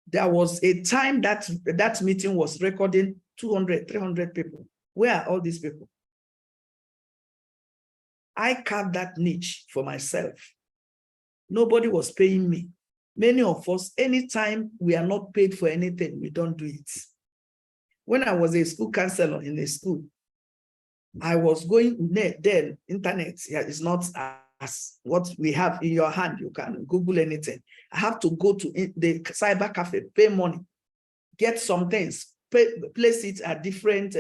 A: There was a time that meeting was recording 200, 300 people. Where are all these people? I carved that niche for myself. Nobody was paying me. Many of us, anytime we are not paid for anything, we don't do it. When I was a school counselor in a school, I was going then, internet is not as what we have in your hand. You can Google anything. I have to go to the cyber cafe, pay money, get some things, place it at different,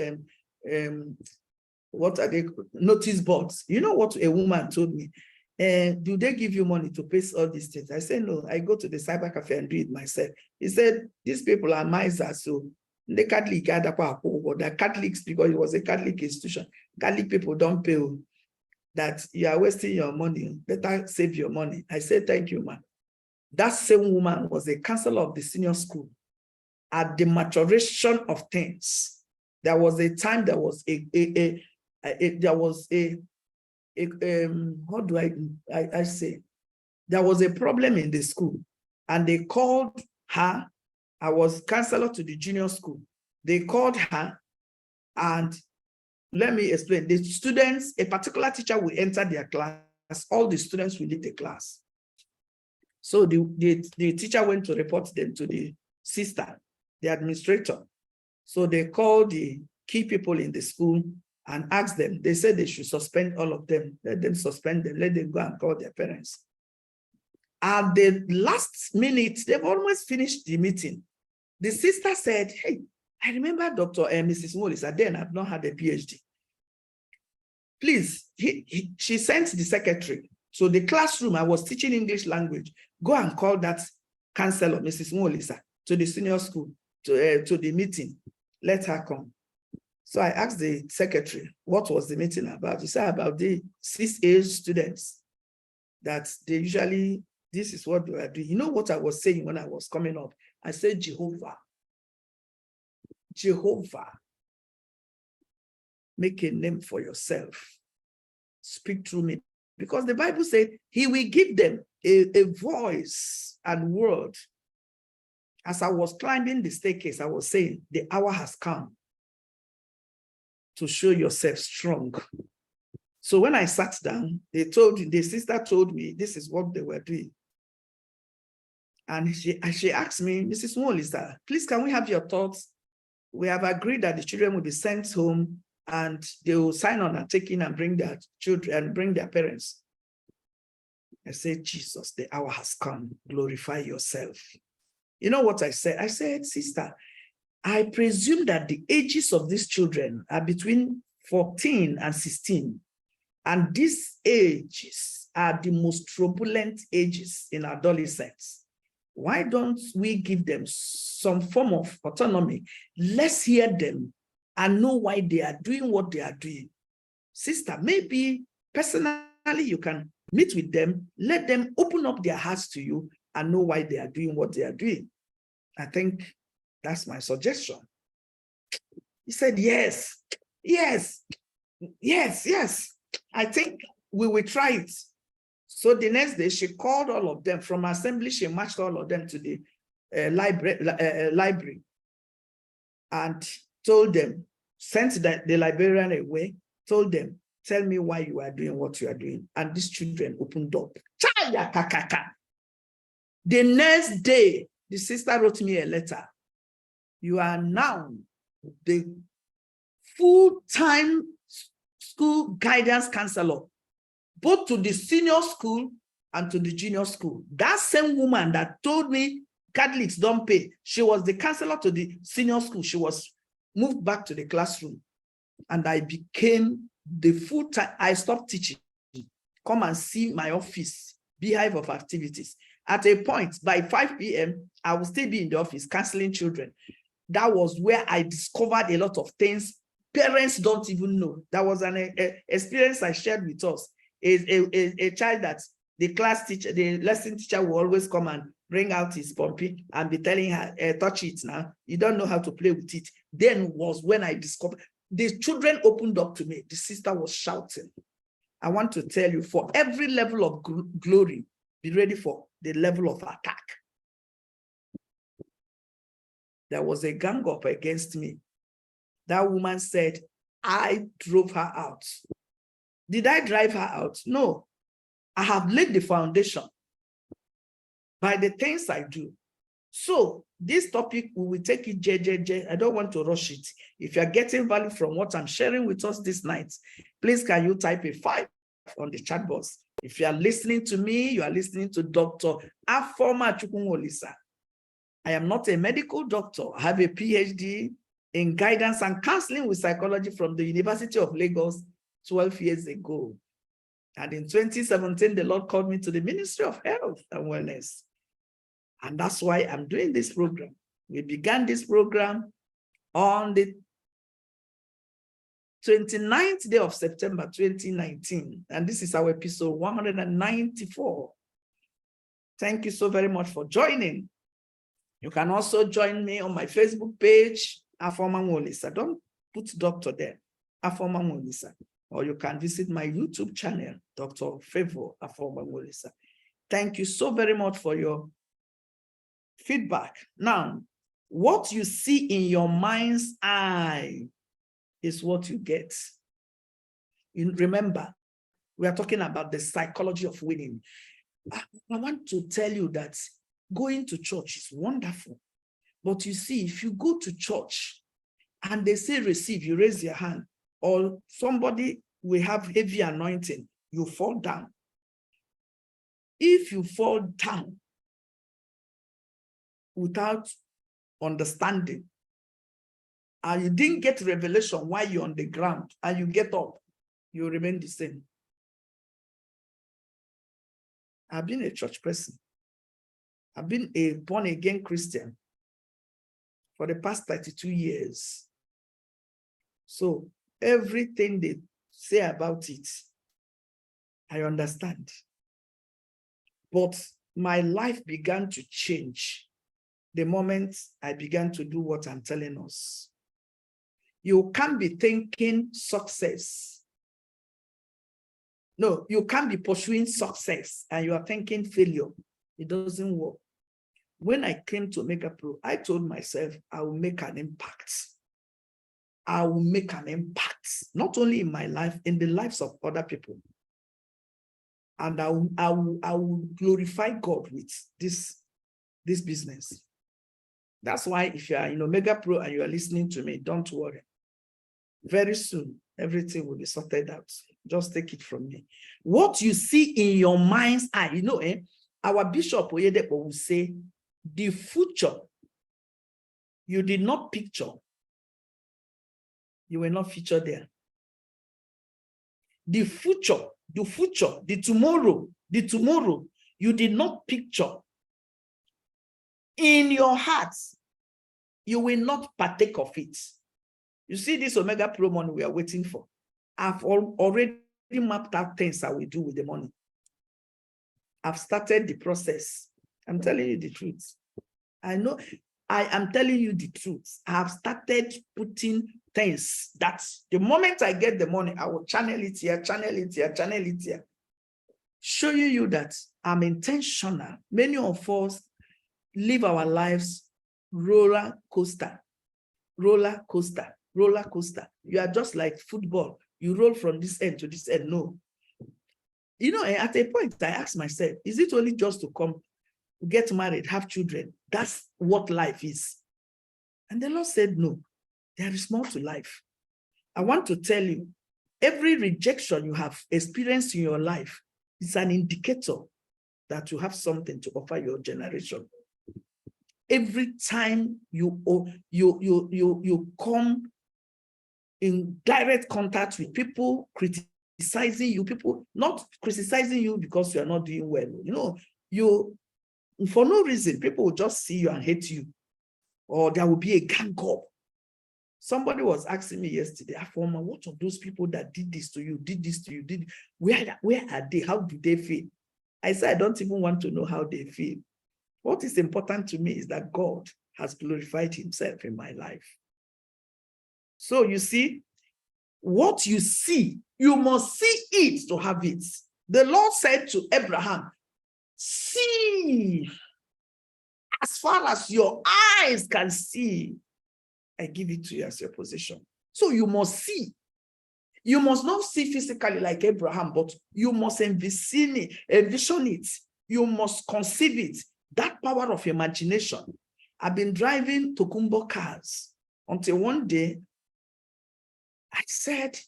A: what are they, notice boards. You know what a woman told me? Do they give you money to pay all these things? I said, no, I go to the cyber cafe and do it myself. He said, these people are misers, so the Catholic, the Catholics, because it was a Catholic institution, Catholic people don't pay, that you are wasting your money, better save your money. I said, thank you, man. That same woman was a counselor of the senior school. At the maturation of things, there was a time there was how do I say? There was a problem in the school, and they called her. I was counselor to the junior school. They called her, and let me explain. The students, a particular teacher will enter their class, all the students will leave the class. So the teacher went to report them to the sister, the administrator. So they called the key people in the school and asked them. They said they should suspend all of them. Let them suspend them. Let them go and call their parents. At the last minute, they've almost finished the meeting. The sister said, hey, I remember Dr. Mrs. Molisa, then I've not had a PhD. Please, she sent the secretary. So the classroom, I was teaching English language, go and call that counselor, Mrs. Molisa, to the senior school, to the meeting. Let her come. So I asked the secretary, what was the meeting about? He said about the 6A students, that they usually, this is what they were doing. You know what I was saying when I was coming up? I said, Jehovah, make a name for yourself. Speak through me. Because the Bible said he will give them a voice and word. As I was climbing the staircase, I was saying, the hour has come to show yourself strong. So when I sat down, the sister told me, this is what they were doing. And she asked me, Mrs. Molisa, please, can we have your thoughts? We have agreed that the children will be sent home and they will sign on and take in and bring their children and bring their parents. I said, Jesus, the hour has come. Glorify yourself. You know what I said? I said, sister, I presume that the ages of these children are between 14 and 16. And these ages are the most turbulent ages in adolescence. Why don't we give them some form of autonomy? Let's hear them and know why they are doing what they are doing. Sister, maybe personally you can meet with them, let them open up their hearts to you and know why they are doing what they are doing. I think that's my suggestion. He said, yes. I think we will try it. So the next day, she called all of them from assembly. She marched all of them to the library and told them, sent the librarian away, told them, tell me why you are doing what you are doing. And these children opened up. The next day, the sister wrote me a letter. You are now the full-time school guidance counselor, both to the senior school and to the junior school. That same woman that told me Catholics don't pay, she was the counselor to the senior school. She was moved back to the classroom. And I became the full-time, I stopped teaching. Come and see my office, beehive of activities. At a point, by 5 p.m., I will still be in the office counseling children. That was where I discovered a lot of things parents don't even know. That was an experience I shared with us. A child that the class teacher, the lesson teacher will always come and bring out his pumpy and be telling her, touch it now. You don't know how to play with it. Then was when I discovered, the children opened up to me. The sister was shouting. I want to tell you, for every level of glory, be ready for the level of attack. There was a gang up against me. That woman said, I drove her out. Did I drive her out? No. I have laid the foundation. by the things I do. So this topic, we will take it JJJ. I don't want to rush it. If you're getting value from what I'm sharing with us this night, please can you type a 5 on the chat box. If you are listening to me, you are listening to Dr. Afoma Chukwunolisa. I am not a medical doctor. I have a PhD in guidance and counseling with psychology from the University of Lagos 12 years ago. And in 2017, the Lord called me to the Ministry of Health and Wellness. And that's why I'm doing this program. We began this program on the 29th day of September 2019. And this is our episode 194. Thank you so very much for joining. You can also join me on my Facebook page, Afoma Molisa. Don't put doctor there, Afoma Molisa. Or you can visit my YouTube channel, Dr.Favour, Afoma Molisa. Thank you so very much for your feedback. Now, what you see in your mind's eye is what you get. You remember, we are talking about the psychology of winning. I want to tell you that going to church is wonderful. But you see, if you go to church and they say receive, you raise your hand, or somebody will have heavy anointing, you fall down. If you fall down without understanding, and you didn't get revelation while you're on the ground, and you get up, you remain the same. I've been a church person. I've been a born-again Christian for the past 32 years. So everything they say about it, I understand. But my life began to change the moment I began to do what I'm telling us. You can't be thinking success. No, you can't be pursuing success and you are thinking failure. It doesn't work. When I came to Mega Pro, I told myself, I will make an impact. I will make an impact, not only in my life, in the lives of other people. And I will glorify God with this business. That's why if you are in Omega Pro and you are listening to me, don't worry. Very soon, everything will be sorted out. Just take it from me. What you see in your mind's eye, our Bishop Oyedepo will say, the future you did not picture, you will not feature there. The future, the tomorrow you did not picture in your heart, you will not partake of it. You see this Omega Pro money we are waiting for. I've already mapped out things I will do with the money. I've started the process. I'm telling you the truth. I know I am telling you the truth. I have started putting things that the moment I get the money, I will channel it here, channel it here, channel it here. Showing you that I'm intentional. Many of us live our lives roller coaster, roller coaster, roller coaster. You are just like football. You roll from this end to this end. No. At a point, I asked myself, is it only just to come, get married, have children? That's what life is. And the Lord said, no, there is more to life. I want to tell you, every rejection you have experienced in your life is an indicator that you have something to offer your generation. Every time you come in direct contact with people criticizing you, people not criticizing you because you are not doing well. For no reason, people will just see you and hate you, or there will be a gang up. Somebody was asking me yesterday, Afoma, what of those people that did this to you, where are they? How do they feel? I said, I don't even want to know how they feel. What is important to me is that God has glorified himself in my life. So you see, what you see, you must see it to have it. The Lord said to Abraham, see as far as your eyes can see, I give it to you as your possession. So you must see. You must not see physically like Abraham, but you must envision it. You must conceive it. That power of imagination. I've been driving Tokumbo cars until one day I said,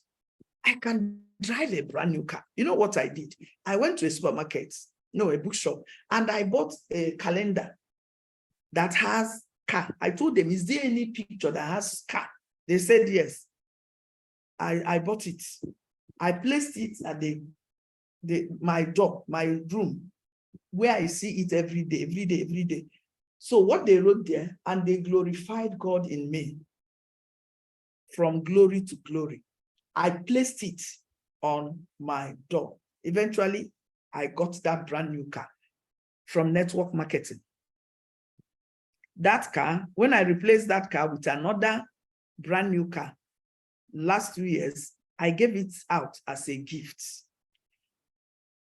A: I can drive a brand new car. You know what I did? I went to a supermarket, no, a bookshop, and I bought a calendar that has car. I told them, is there any picture that has car? They said yes. I bought it. I placed it at my door, my room, where I see it every day, every day, every day. So what they wrote there, and they glorified God in me from glory to glory. I placed it on my door. Eventually, I got that brand new car from network marketing. That car, when I replaced that car with another brand new car, last 2 years, I gave it out as a gift.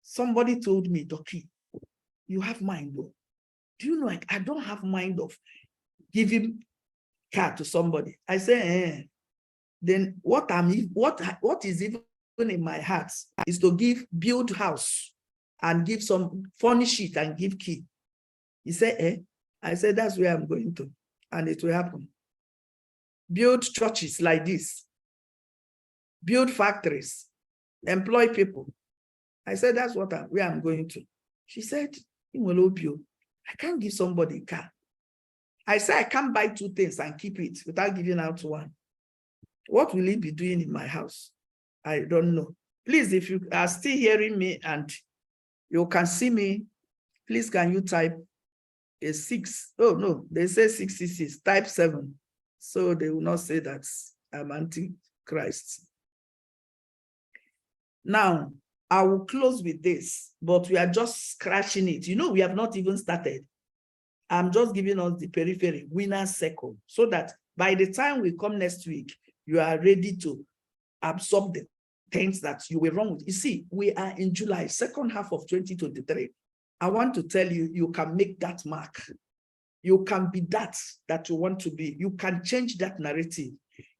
A: Somebody told me, Doki, you have mind though. Do you know, I don't have mind of giving car to somebody. I say, then what is even in my heart is to build house and give some, furnish it and give key. He said, I said, that's where I'm going to, and it will happen. Build churches like this, build factories, employ people. I said, that's where I'm going to. She said, I can't give somebody a car. I said, I can't buy 2 things and keep it without giving out 1. What will he be doing in my house? I don't know. Please, if you are still hearing me and you can see me, please can you type a 6? Oh no, they say 66, type 7. So they will not say that I'm anti-Christ. Now, I will close with this, but we are just scratching it. You know, we have not even started. I'm just giving us the periphery, winner's circle, so that by the time we come next week, you are ready to absorb the things that you were wrong with. You see, we are in July, second half of 2023. I want to tell you, you can make that mark. You can be that you want to be. You can change that narrative.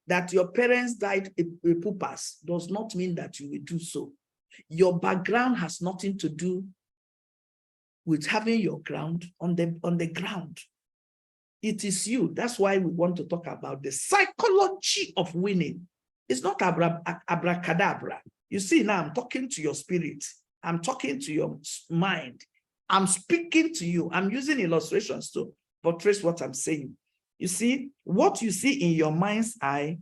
A: That your parents died a poopers does not mean that you will do so. Your background has nothing to do with having your ground on the ground. It is you. That's why we want to talk about the psychology of winning. It's not abracadabra. You see, now I'm talking to your spirit. I'm talking to your mind. I'm speaking to you. I'm using illustrations to portray what I'm saying. You see, what you see in your mind's eye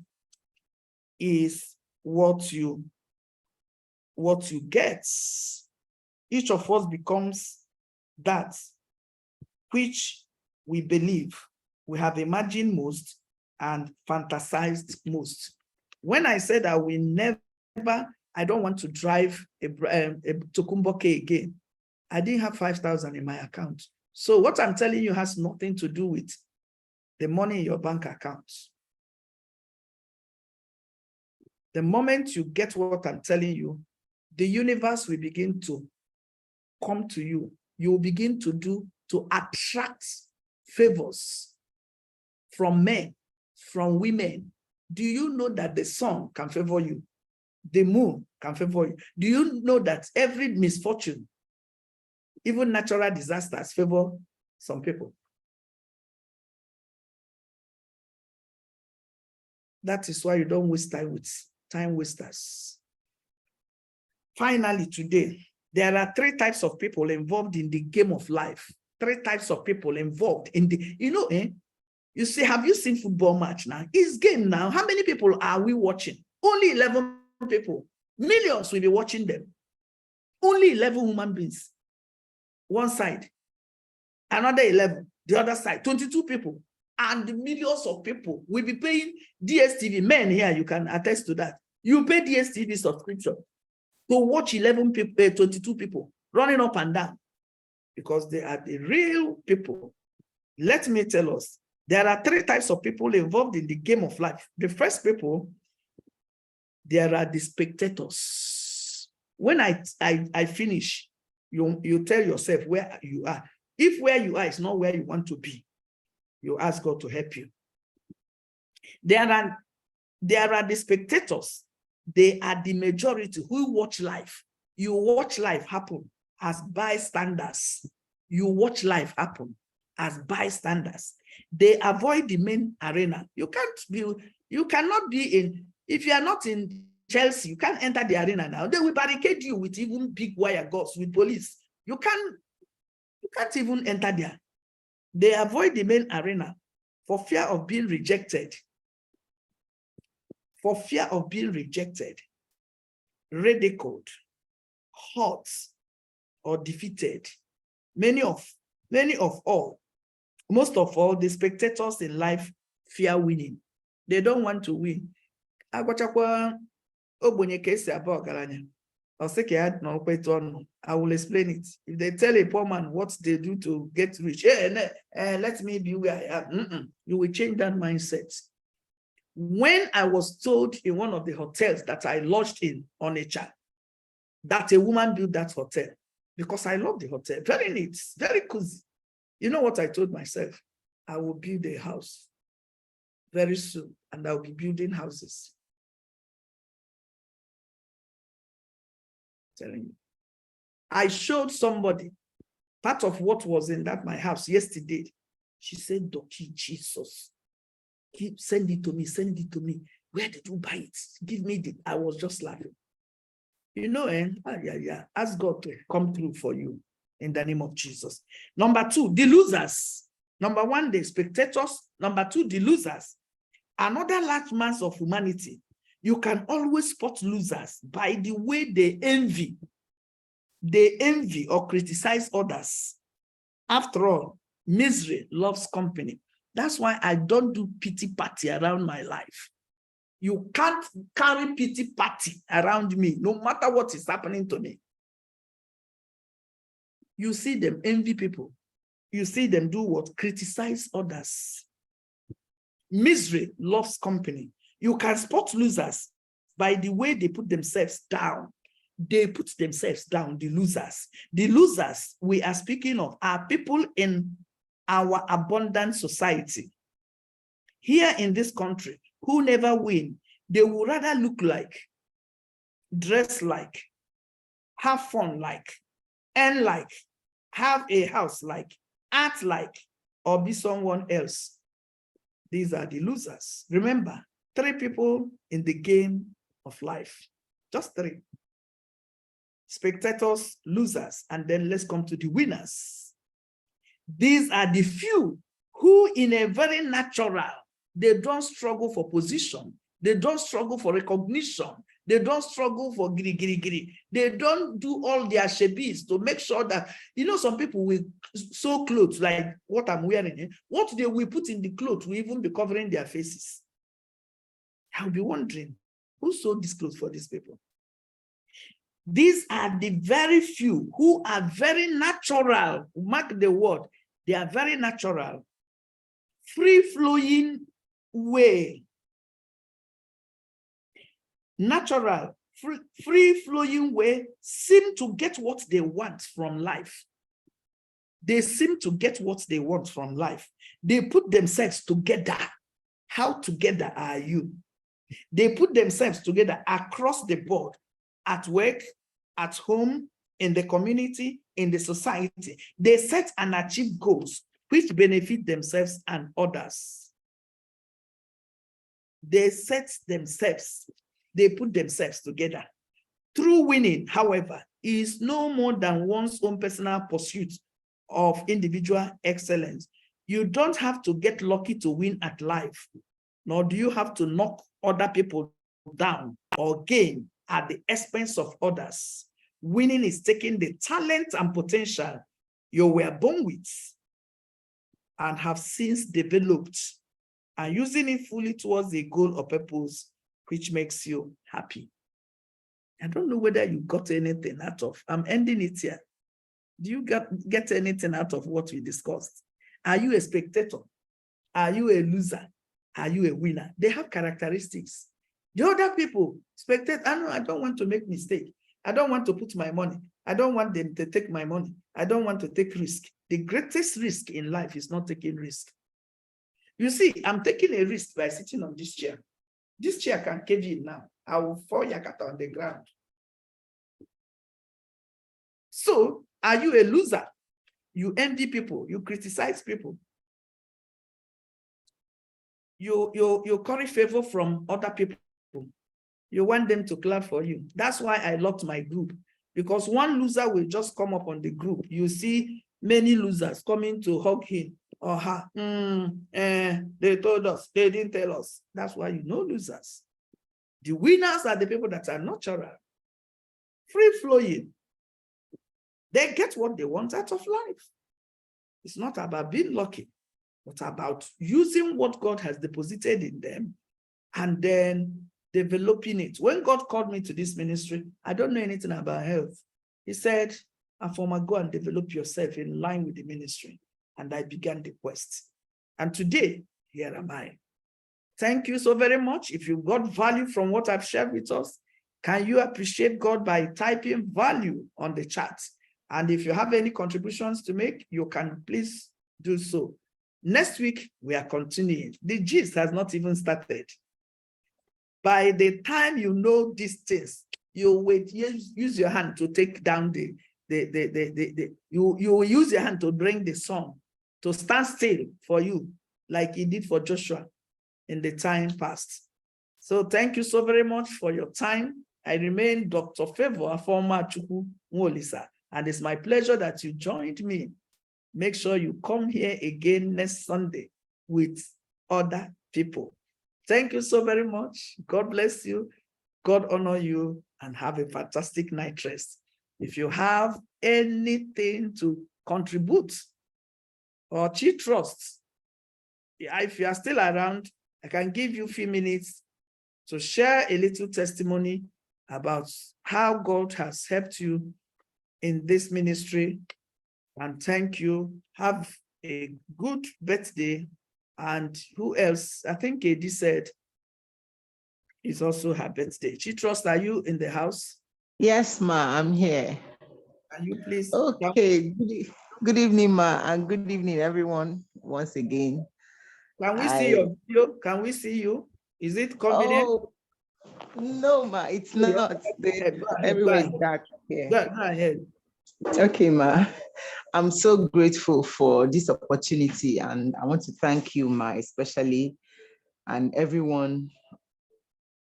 A: is what you get. Each of us becomes that which we believe we have imagined most and fantasized most. When I said I will never, I don't want to drive a Tokumbo again, I didn't have 5,000 in my account. So what I'm telling you has nothing to do with the money in your bank accounts. The moment you get what I'm telling you, the universe will begin to come to you. You will begin to attract favors from men, from women. Do you know that the sun can favor you? The moon can favor you. Do you know that every misfortune, even natural disasters, favor some people? That is why you don't waste time with time wasters. Finally, today, there are 3 types of people involved in the game of life. 3 types of people involved in the, you see, have you seen football match now? It's game now. How many people are we watching? Only 11 people. Millions will be watching them. Only 11 human beings. One side. Another 11. The other side. 22 people. And millions of people will be paying DSTV. Men here, you can attest to that. You pay DSTV subscription to watch 11 people, 22 people running up and down, because they are the real people. Let me tell us, there are 3 types of people involved in the game of life. The first people, there are the spectators. When I finish, you tell yourself where you are. If where you are is not where you want to be, you ask God to help you. There are the spectators. They are the majority who watch life. You watch life happen as bystanders. You watch life happen as bystanders. They avoid the main arena. You cannot be in, if you are not in Chelsea, you can't enter the arena now. They will barricade you with even big wire gauze with police. You can't even enter there. They avoid the main arena for fear of being rejected. For fear of being rejected, ridiculed, hurt, or defeated. Most of all, the spectators in life fear winning. They don't want to win. I will explain it. If they tell a poor man what they do to get rich, let me be where I am. You will change that mindset. When I was told in one of the hotels that I lodged in on Onitsha, that a woman built that hotel, because I love the hotel, very neat, very cozy. You know what I told myself? I will build a house very soon, and I'll be building houses. Telling you. I showed somebody part of what was in my house yesterday. She said, Dr. Jesus, send it to me, send it to me. Where did you buy it? Give me the, I was just laughing. You know, ask God to come through for you in the name of Jesus. Number two, the losers. Number one, the spectators. Number two, the losers. Another large mass of humanity. You can always spot losers by the way they envy. They envy or criticize others. After all, misery loves company. That's why I don't do pity party around my life. You can't carry pity party around me, no matter what is happening to me. You see them envy people. You see them do what? Criticize others. Misery loves company. You can spot losers by the way they put themselves down. They put themselves down, the losers. The losers we are speaking of are people in our abundant society. Here in this country, who never win, they will rather look like, dress like, have fun like, earn like, have a house like, act like, or be someone else. These are the losers. Remember, 3 people in the game of life. Just 3. Spectators, losers, and then let's come to the winners. These are the few who in a very natural, they don't struggle for position. They don't struggle for recognition. They don't struggle for giri. They don't do all their shabis to make sure that, you know, some people will sew clothes like what I'm wearing. What they will put in the clothes will even be covering their faces. I'll be wondering, who sewed these clothes for these people? These are the very few who are very natural. Mark the word. They are very natural. Free-flowing way. Natural, free-flowing way seem to get what they want from life. They seem to get what they want from life. They put themselves together. How together are you? They put themselves together across the board, at work, at home, in the community, in the society. They set and achieve goals which benefit themselves and others. They set themselves, they put themselves together. True winning, however, is no more than one's own personal pursuit of individual excellence. You don't have to get lucky to win at life, nor do you have to knock other people down or gain at the expense of others. Winning is taking the talent and potential you were born with and have since developed and using it fully towards a goal or purpose which makes you happy. I don't know whether you got anything out of, I'm ending it here. Do you get anything out of what we discussed? Are you a spectator? Are you a loser? Are you a winner? They have characteristics. The other people, spectate, I don't want to make mistake. I don't want to put my money. I don't want them to take my money. I don't want to take risk. The greatest risk in life is not taking risk. You see, I'm taking a risk by sitting on this chair. This chair can cave in now. I will fall yakata on the ground. So, are you a loser? You envy people, you criticize people. You curry favor from other people. You want them to clap for you. That's why I locked my group, because one loser will just come up on the group. You see many losers coming to hug him or her. They told us, they didn't tell us. That's why you know losers. The winners are the people that are natural, free-flowing. They get what they want out of life. It's not about being lucky, but about using what God has deposited in them and then developing it. When God called me to this ministry, I don't know anything about health. He said, Afoma, go and develop yourself in line with the ministry. And I began the quest. And today, here am I. Thank you so very much. If you got value from what I've shared with us, can you appreciate God by typing value on the chat? And if you have any contributions to make, you can please do so. Next week, we are continuing. The gist has not even started. By the time you know these things, you will use your hand to take down you will use your hand to bring the sun to stand still for you, like he did for Joshua in the time past. So thank you so very much for your time. I remain Dr. Favour, Afoma Chukwu Nwolisa, and it's my pleasure that you joined me. Make sure you come here again next Sunday with other people. Thank you so very much. God bless you. God honor you, and have a fantastic night rest. If you have anything to contribute or trust, if you are still around, I can give you a few minutes to share a little testimony about how God has helped you in this ministry. And thank you. Have a good birthday. And who else? I think Katie said it's also her birthday. Trust, are you in the house?
B: Yes, ma, I'm here.
A: Can you please?
B: Okay, good evening, ma, and good evening, everyone, once again.
A: Can we see your video? Can we see you? Is it convenient?
B: Oh, no, ma, it's not. Everywhere is dark here.
A: Go ahead.
B: Okay, ma. I'm so grateful for this opportunity, and I want to thank you, ma, especially, and everyone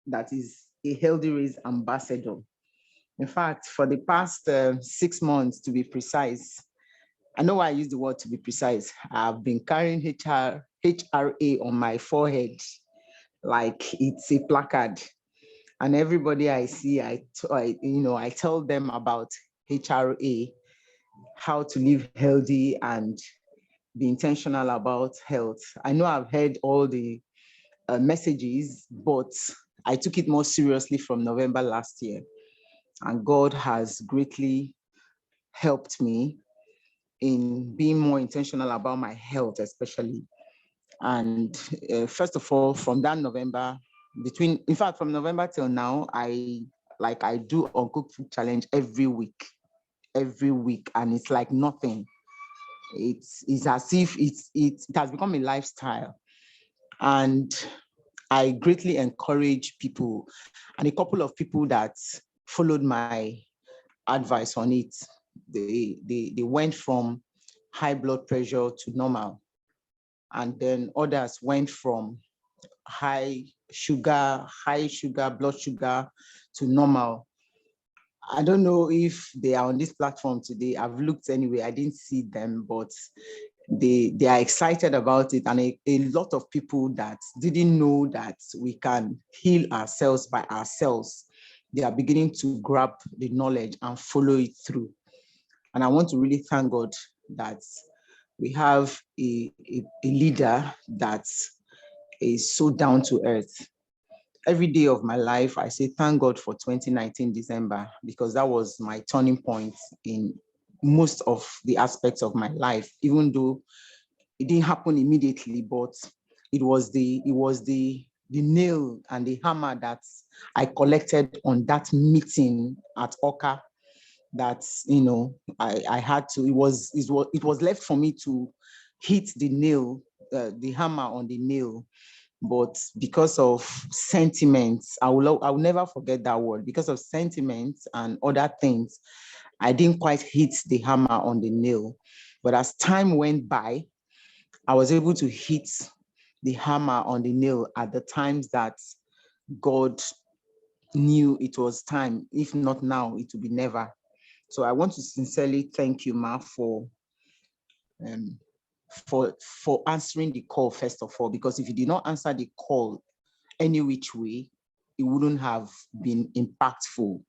B: that is a Healthy Race ambassador. In fact, for the past 6 months, to be precise, I know why I use the word to be precise. I've been carrying HRA on my forehead like it's a placard. And everybody I see, I tell them about HRA, how to live healthy and be intentional about health. I know I've heard all the messages, but I took it more seriously from November last year. And God has greatly helped me in being more intentional about my health, especially. And first of all, from that November, from November till now, I do a cook food challenge every week, and it's like nothing. It's as if it has become a lifestyle. And I greatly encourage people, and a couple of people that followed my advice on it, they went from high blood pressure to normal. And then others went from high sugar, blood sugar to normal. I don't know if they are on this platform today. I've looked anyway, I didn't see them, but they are excited about it. And a lot of people that didn't know that we can heal ourselves by ourselves, they are beginning to grab the knowledge and follow it through. And I want to really thank God that we have a leader that is so down to earth. Every day of my life, I say thank God for 2019 December, because that was my turning point in most of the aspects of my life, even though it didn't happen immediately, but it was the nail and the hammer that I collected on that meeting at Oka, that I had to. It was left for me to hit the nail, the hammer on the nail, but because of sentiments, I will never forget that word. Because of sentiments and other things, I didn't quite hit the hammer on the nail. But as time went by, I was able to hit the hammer on the nail at the times that God knew it was time. If not now, it will be never. So I want to sincerely thank you, Ma, for answering the call, first of all, because if you did not answer the call any which way, it wouldn't have been impactful.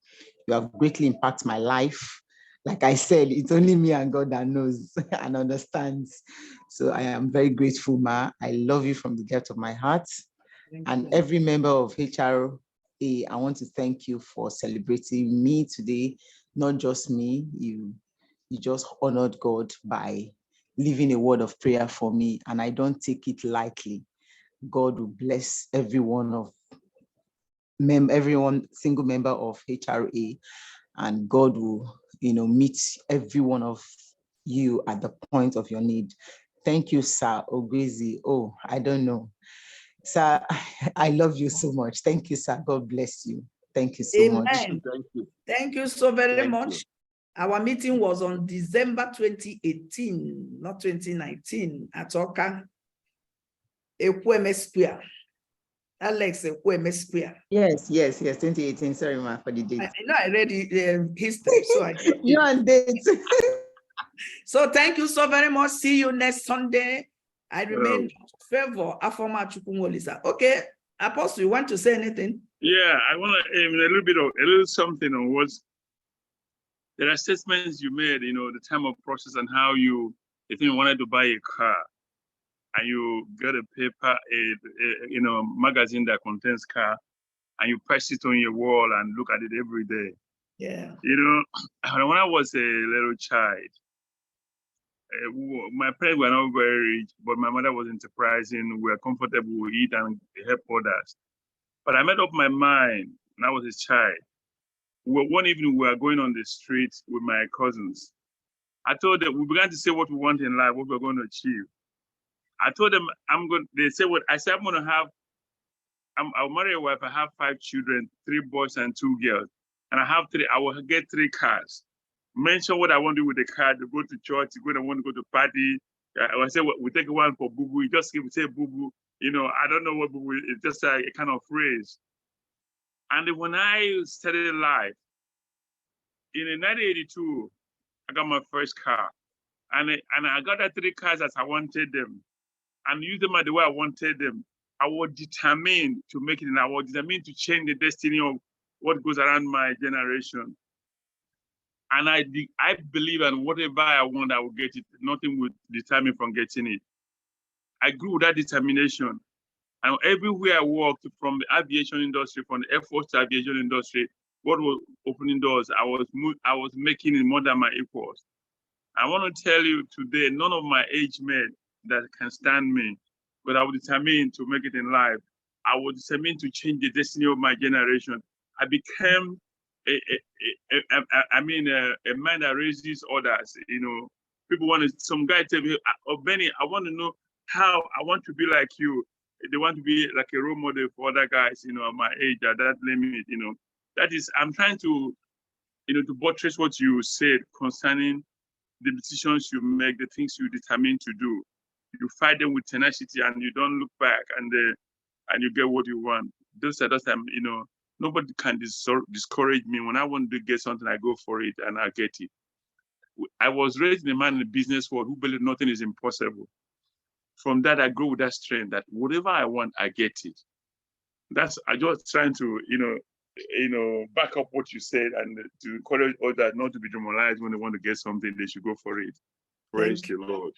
B: You have greatly impacted my life. Like I said, it's only me and God that knows and understands. So I am very grateful, Ma. I love you from the depth of my heart. And every member of HRA, I want to thank you for celebrating me today. Not just me, you just honored God by leaving a word of prayer for me, and I don't take it lightly. God will bless every single member of HRA, and God will, meet every one of you at the point of your need. Thank you, Sir Ogwezi. Oh, I don't know. Sir, I love you so much. Thank you, sir. God bless you. Thank you so much.
A: Thank you. Thank you so very much. Our meeting was on December 2018, not 2019, at Oka, Ekweme Square. Alex Ekweme Square.
B: Yes, 2018. Sorry, ma, for the date.
A: I read history, so I get
B: you and date.
A: So thank you so very much. See you next Sunday. I remain Dr.Favour, Afoma Chukwumolisa. Okay, Apostle, you want to say anything?
C: Yeah, I want to aim a little something on what's there are statements you made, the time of process and how you wanted to buy a car and you get a paper, a magazine that contains car and you press it on your wall and look at it every day.
A: Yeah.
C: When I was a little child, my parents were not very rich, but my mother was enterprising. We were comfortable, we eat and help others. But I made up my mind when I was a child. One evening, we were going on the street with my cousins. I told them, we began to say what we want in life, what we're going to achieve. I told them, they said, what? I said, I'll marry a wife, I have 5 children, 3 boys and 2 girls. And I will get 3 cars. Mention what I want to do with the car, to go to church, to go, I want to go to party. I said, we take one for boo-boo. You just say boo-boo. I don't know what boo-boo is. It's just a kind of phrase. And when I started life, in 1982, I got my first car. And I got the 3 cars as I wanted them and used them the way I wanted them. I was determined to make it, and I was determined to change the destiny of what goes around my generation. And I believe that whatever I want, I will get it. Nothing will deter me from getting it. I grew with that determination. And everywhere I worked, from the aviation industry, from the Air Force to aviation industry, what was opening doors, I was making it more than my equals. I want to tell you today, none of my age mates that can stand me, but I was determined to make it in life. I was determined to change the destiny of my generation. I became a man that raises others. People some guy tell me, oh, Benny, I want to know how I want to be like you. They want to be like a role model for other guys, at my age, at that limit, That is, I'm trying to, to buttress what you said concerning the decisions you make, the things you determine to do. You fight them with tenacity and you don't look back and you get what you want. Those are the time, nobody can discourage me. When I want to get something, I go for it and I get it. I was raised in a man in the business world who believed nothing is impossible. From that, I grew with that strength that whatever I want, I get it. I just trying to, back up what you said and to encourage others not to be demoralized when they want to get something, they should go for it. Praise the Lord.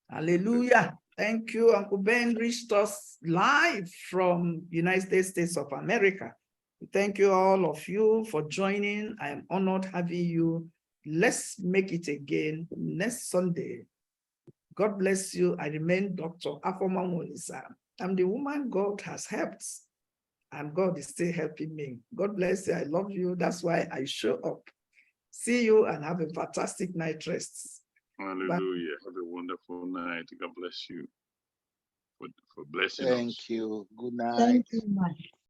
A: Hallelujah. Thank you. Uncle Ben reached us live from United States of America. Thank you all of you for joining. I am honored having you. Let's make it again next Sunday. God bless you. I remain Dr. Afoma Molisa. I'm the woman God has helped, and God is still helping me. God bless you. I love you. That's why I show up. See you and have a fantastic night rest.
C: Hallelujah. Bye. Have a wonderful night. God bless you for blessing us.
D: Thank you. Good night.
B: Thank you, man.